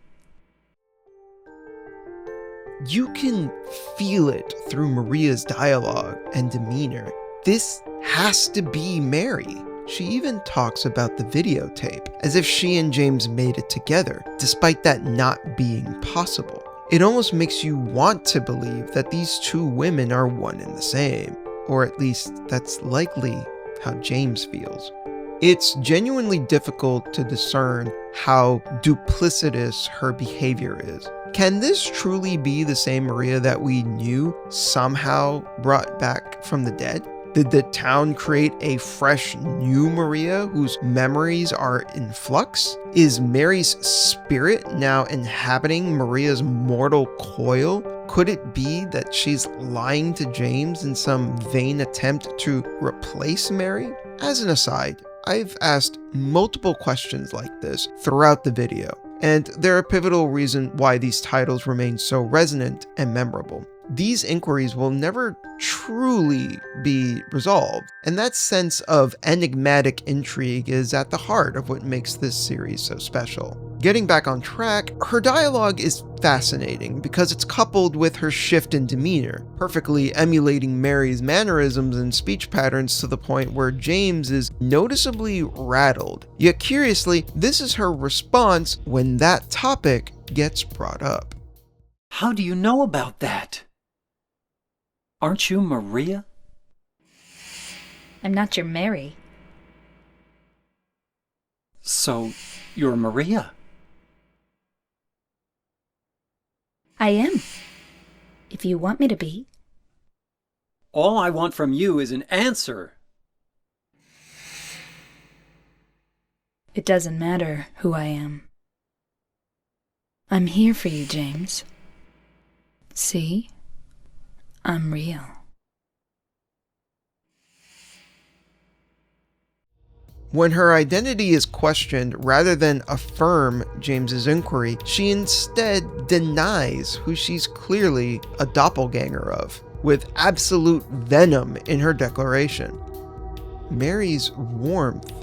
You can feel it through Maria's dialogue and demeanor. This has to be Mary. She even talks about the videotape, as if she and James made it together, despite that not being possible. It almost makes you want to believe that these two women are one and the same, or at least that's likely how James feels. It's genuinely difficult to discern how duplicitous her behavior is. Can this truly be the same Maria that we knew somehow brought back from the dead? Did the town create a fresh new Maria whose memories are in flux? Is Mary's spirit now inhabiting Maria's mortal coil? Could it be that she's lying to James in some vain attempt to replace Mary? As an aside, I've asked multiple questions like this throughout the video, and they're a pivotal reason why these titles remain so resonant and memorable. These inquiries will never truly be resolved, and that sense of enigmatic intrigue is at the heart of what makes this series so special. Getting back on track, her dialogue is fascinating because it's coupled with her shift in demeanor, perfectly emulating Mary's mannerisms and speech patterns to the point where James is noticeably rattled. Yet curiously, this is her response when that topic gets brought up. How do you know about that? Aren't you Maria? I'm not your Mary. So, you're Maria? I am. If you want me to be. All I want from you is an answer. It doesn't matter who I am. I'm here for you, James. See? I'm real. When her identity is questioned, rather than affirm James's inquiry, she instead denies who she's clearly a doppelganger of, with absolute venom in her declaration. Mary's warmth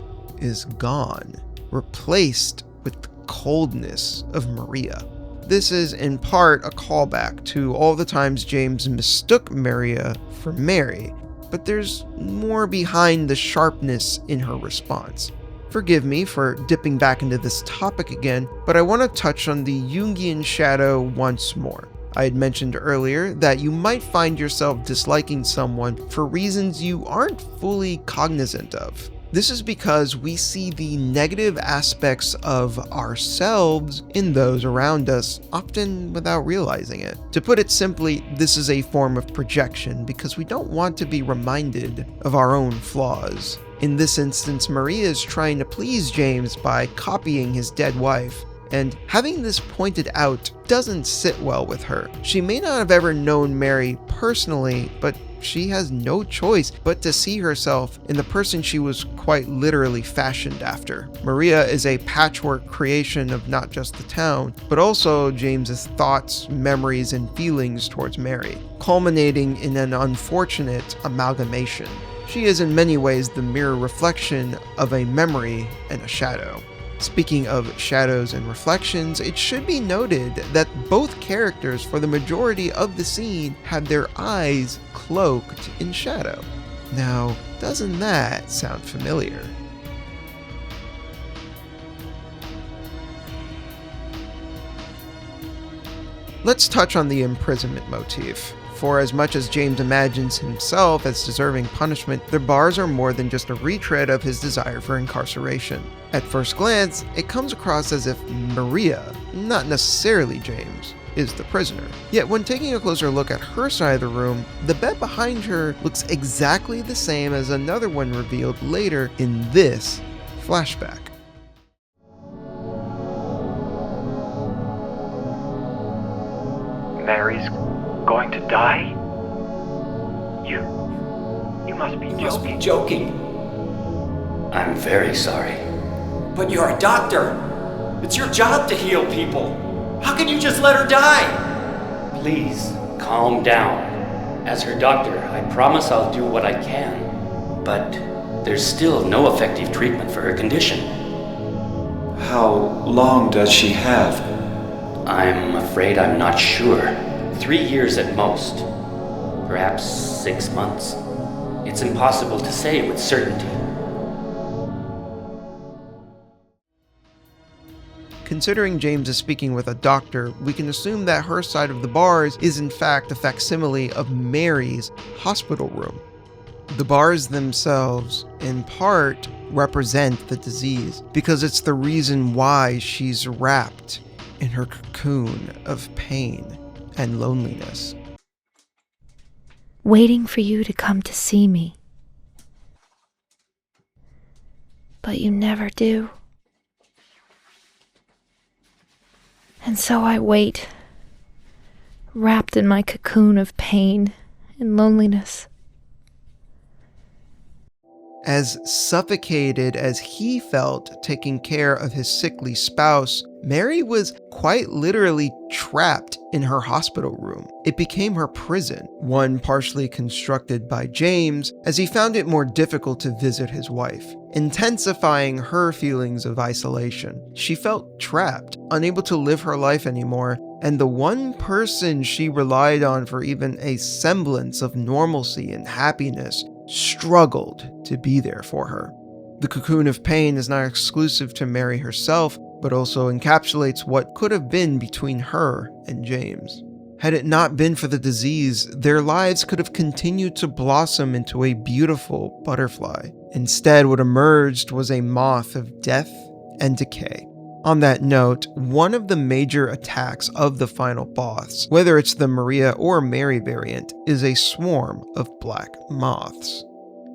is gone, replaced with the coldness of Maria. This is in part a callback to all the times James mistook Maria for Mary, but there's more behind the sharpness in her response. Forgive me for dipping back into this topic again, but I want to touch on the Jungian shadow once more. I had mentioned earlier that you might find yourself disliking someone for reasons you aren't fully cognizant of. This is because we see the negative aspects of ourselves in those around us, often without realizing it. To put it simply, this is a form of projection because we don't want to be reminded of our own flaws. In this instance, Maria is trying to please James by copying his dead wife, and having this pointed out doesn't sit well with her. She may not have ever known Mary personally, but she has no choice but to see herself in the person she was quite literally fashioned after. Maria is a patchwork creation of not just the town, but also James's thoughts, memories, and feelings towards Mary, culminating in an unfortunate amalgamation. She is in many ways the mirror reflection of a memory and a shadow. Speaking of shadows and reflections, it should be noted that both characters for the majority of the scene had their eyes cloaked in shadow. Now, doesn't that sound familiar? Let's touch on the imprisonment motif. For as much as James imagines himself as deserving punishment, the bars are more than just a retread of his desire for incarceration. At first glance, it comes across as if Maria, not necessarily James, is the prisoner. Yet when taking a closer look at her side of the room, the bed behind her looks exactly the same as another one revealed later in this flashback. Mary's going to die? You must be You must joking. be joking. I'm very sorry. But you're a doctor. It's your job to heal people. How can you just let her die? Please, calm down. As her doctor, I promise I'll do what I can. But there's still no effective treatment for her condition. How long does she have? I'm afraid I'm not sure. 3 years at most. Perhaps 6 months. It's impossible to say with certainty. Considering James is speaking with a doctor, we can assume that her side of the bars is in fact a facsimile of Mary's hospital room. The bars themselves, in part, represent the disease, because it's the reason why she's wrapped in her cocoon of pain and loneliness. Waiting for you to come to see me. But you never do. And so I wait, wrapped in my cocoon of pain and loneliness. As suffocated as he felt taking care of his sickly spouse, Mary was quite literally trapped in her hospital room. It became her prison, one partially constructed by James, as he found it more difficult to visit his wife, intensifying her feelings of isolation. She felt trapped, unable to live her life anymore, and the one person she relied on for even a semblance of normalcy and happiness struggled to be there for her. The cocoon of pain is not exclusive to Mary herself, but also encapsulates what could have been between her and James. Had it not been for the disease, their lives could have continued to blossom into a beautiful butterfly. Instead, what emerged was a moth of death and decay. On that note, one of the major attacks of the final boss, whether it's the Maria or Mary variant, is a swarm of black moths.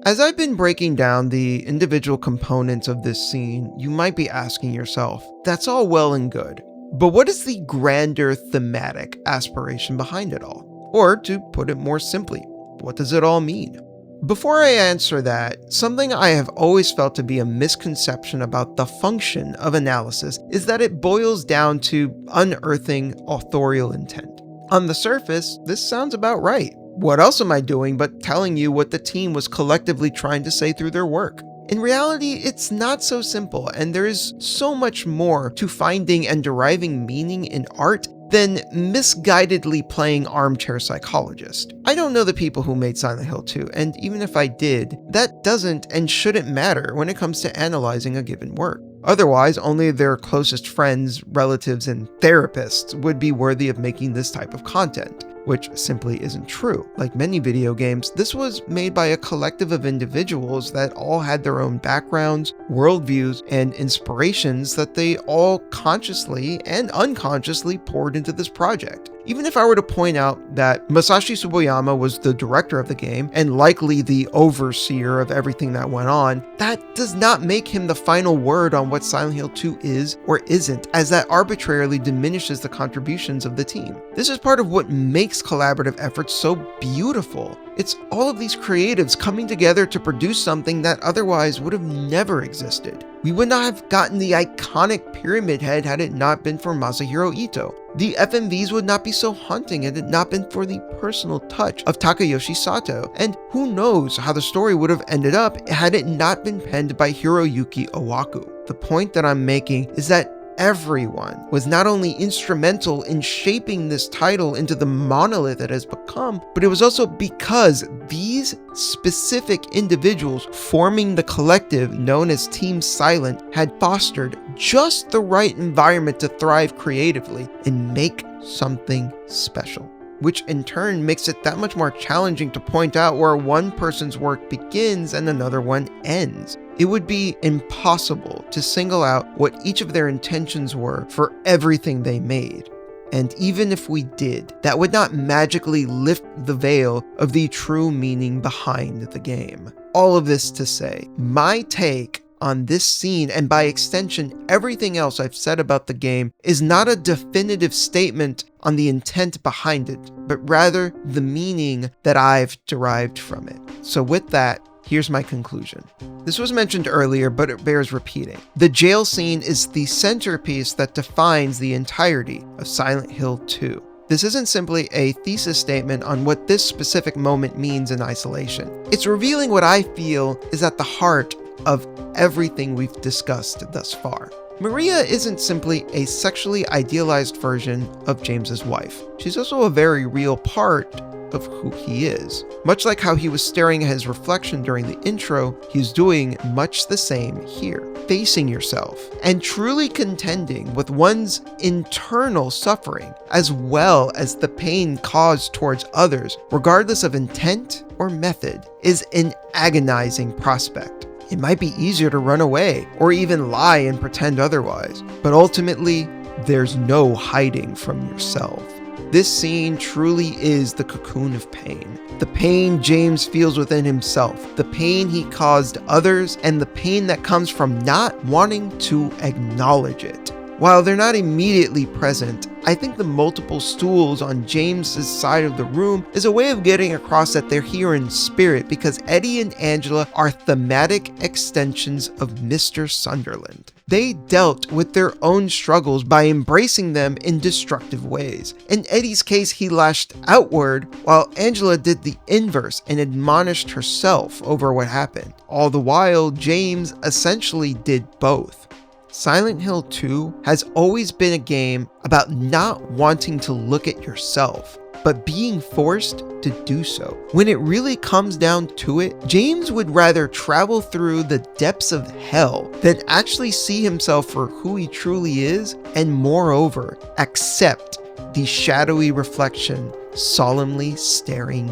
As I've been breaking down the individual components of this scene, you might be asking yourself, that's all well and good, but what is the grander thematic aspiration behind it all? Or to put it more simply, what does it all mean? Before I answer that, something I have always felt to be a misconception about the function of analysis is that it boils down to unearthing authorial intent. On the surface, this sounds about right. What else am I doing but telling you what the team was collectively trying to say through their work? In reality, it's not so simple, and there is so much more to finding and deriving meaning in art than misguidedly playing armchair psychologist. I don't know the people who made Silent Hill 2, and even if I did, that doesn't and shouldn't matter when it comes to analyzing a given work. Otherwise, only their closest friends, relatives, and therapists would be worthy of making this type of content, which simply isn't true. Like many video games, this was made by a collective of individuals that all had their own backgrounds, worldviews, and inspirations that they all consciously and unconsciously poured into this project. Even if I were to point out that Masashi Tsuboyama was the director of the game and likely the overseer of everything that went on, that does not make him the final word on what Silent Hill 2 is or isn't, as that arbitrarily diminishes the contributions of the team. This is part of what makes collaborative efforts so beautiful. It's all of these creatives coming together to produce something that otherwise would have never existed. We would not have gotten the iconic Pyramid Head had it not been for Masahiro Ito. The FMVs would not be so haunting had it not been for the personal touch of Takayoshi Sato, and who knows how the story would have ended up had it not been penned by Hiroyuki Owaku. The point that I'm making is that everyone was not only instrumental in shaping this title into the monolith it has become, but it was also because these specific individuals forming the collective known as Team Silent had fostered just the right environment to thrive creatively and make something special, which in turn makes it that much more challenging to point out where one person's work begins and another one ends. It would be impossible to single out what each of their intentions were for everything they made. And even if we did, that would not magically lift the veil of the true meaning behind the game. All of this to say, my take on this scene, and by extension everything else I've said about the game, is not a definitive statement on the intent behind it, but rather the meaning that I've derived from it. So with that, here's my conclusion. This was mentioned earlier, but it bears repeating. The jail scene is the centerpiece that defines the entirety of Silent Hill 2. This isn't simply a thesis statement on what this specific moment means in isolation. It's revealing what I feel is at the heart of everything we've discussed thus far. Maria isn't simply a sexually idealized version of James's wife. She's also a very real part of who he is. Much like how he was staring at his reflection during the intro, he's doing much the same here. Facing yourself and truly contending with one's internal suffering, as well as the pain caused towards others, regardless of intent or method, is an agonizing prospect. It might be easier to run away or even lie and pretend otherwise, but ultimately, there's no hiding from yourself. This scene truly is the cocoon of pain. The pain James feels within himself, the pain he caused others, and the pain that comes from not wanting to acknowledge it. While they're not immediately present, I think the multiple stools on James's side of the room is a way of getting across that they're here in spirit, because Eddie and Angela are thematic extensions of Mr. Sunderland. They dealt with their own struggles by embracing them in destructive ways. In Eddie's case, he lashed outward, while Angela did the inverse and admonished herself over what happened. All the while, James essentially did both. Silent Hill 2 has always been a game about not wanting to look at yourself, but being forced to do so. When it really comes down to it, James would rather travel through the depths of hell than actually see himself for who he truly is, and moreover, accept the shadowy reflection solemnly staring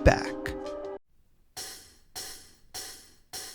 back.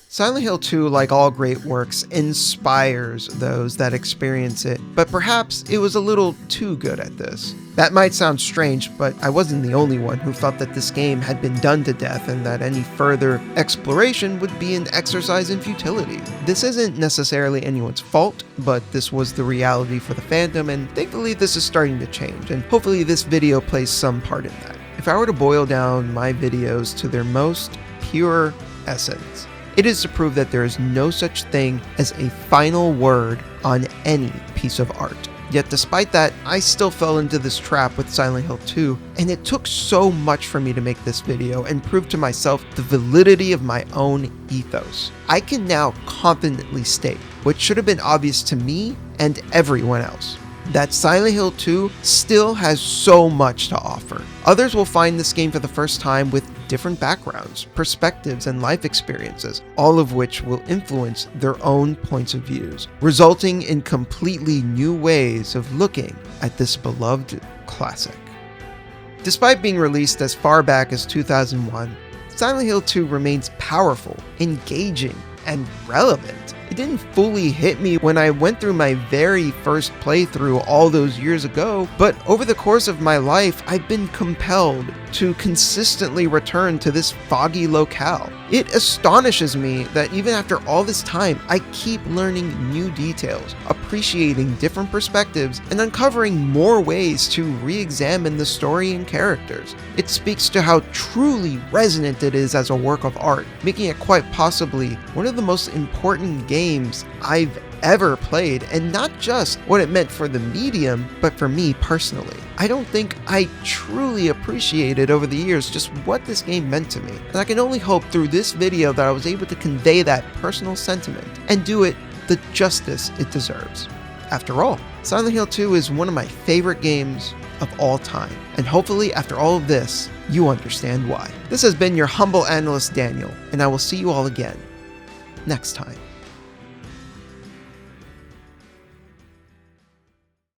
Silent Hill 2, like all great works, inspires those that experience it, but perhaps it was a little too good at this. That might sound strange, but I wasn't the only one who felt that this game had been done to death and that any further exploration would be an exercise in futility. This isn't necessarily anyone's fault, but this was the reality for the fandom, and thankfully this is starting to change, and hopefully this video plays some part in that. If I were to boil down my videos to their most pure essence. It is to prove that there is no such thing as a final word on any piece of art. Yet despite that, I still fell into this trap with Silent Hill 2, and it took so much for me to make this video and prove to myself the validity of my own ethos. I can now confidently state, what should have been obvious to me and everyone else, that Silent Hill 2 still has so much to offer. Others will find this game for the first time with different backgrounds, perspectives, and life experiences, all of which will influence their own points of views, resulting in completely new ways of looking at this beloved classic. Despite being released as far back as 2001, Silent Hill 2 remains powerful, engaging, and relevant. It didn't fully hit me when I went through my very first playthrough all those years ago, but over the course of my life, I've been compelled to consistently return to this foggy locale. It astonishes me that even after all this time, I keep learning new details, appreciating different perspectives, and uncovering more ways to re-examine the story and characters. It speaks to how truly resonant it is as a work of art, making it quite possibly one of the most important games I've ever played, and not just what it meant for the medium, but for me personally. I don't think I truly appreciated over the years just what this game meant to me, and I can only hope through this video that I was able to convey that personal sentiment and do it the justice it deserves. After all, Silent Hill 2 is one of my favorite games of all time, and hopefully after all of this, you understand why. This has been your humble analyst Daniel, and I will see you all again next time.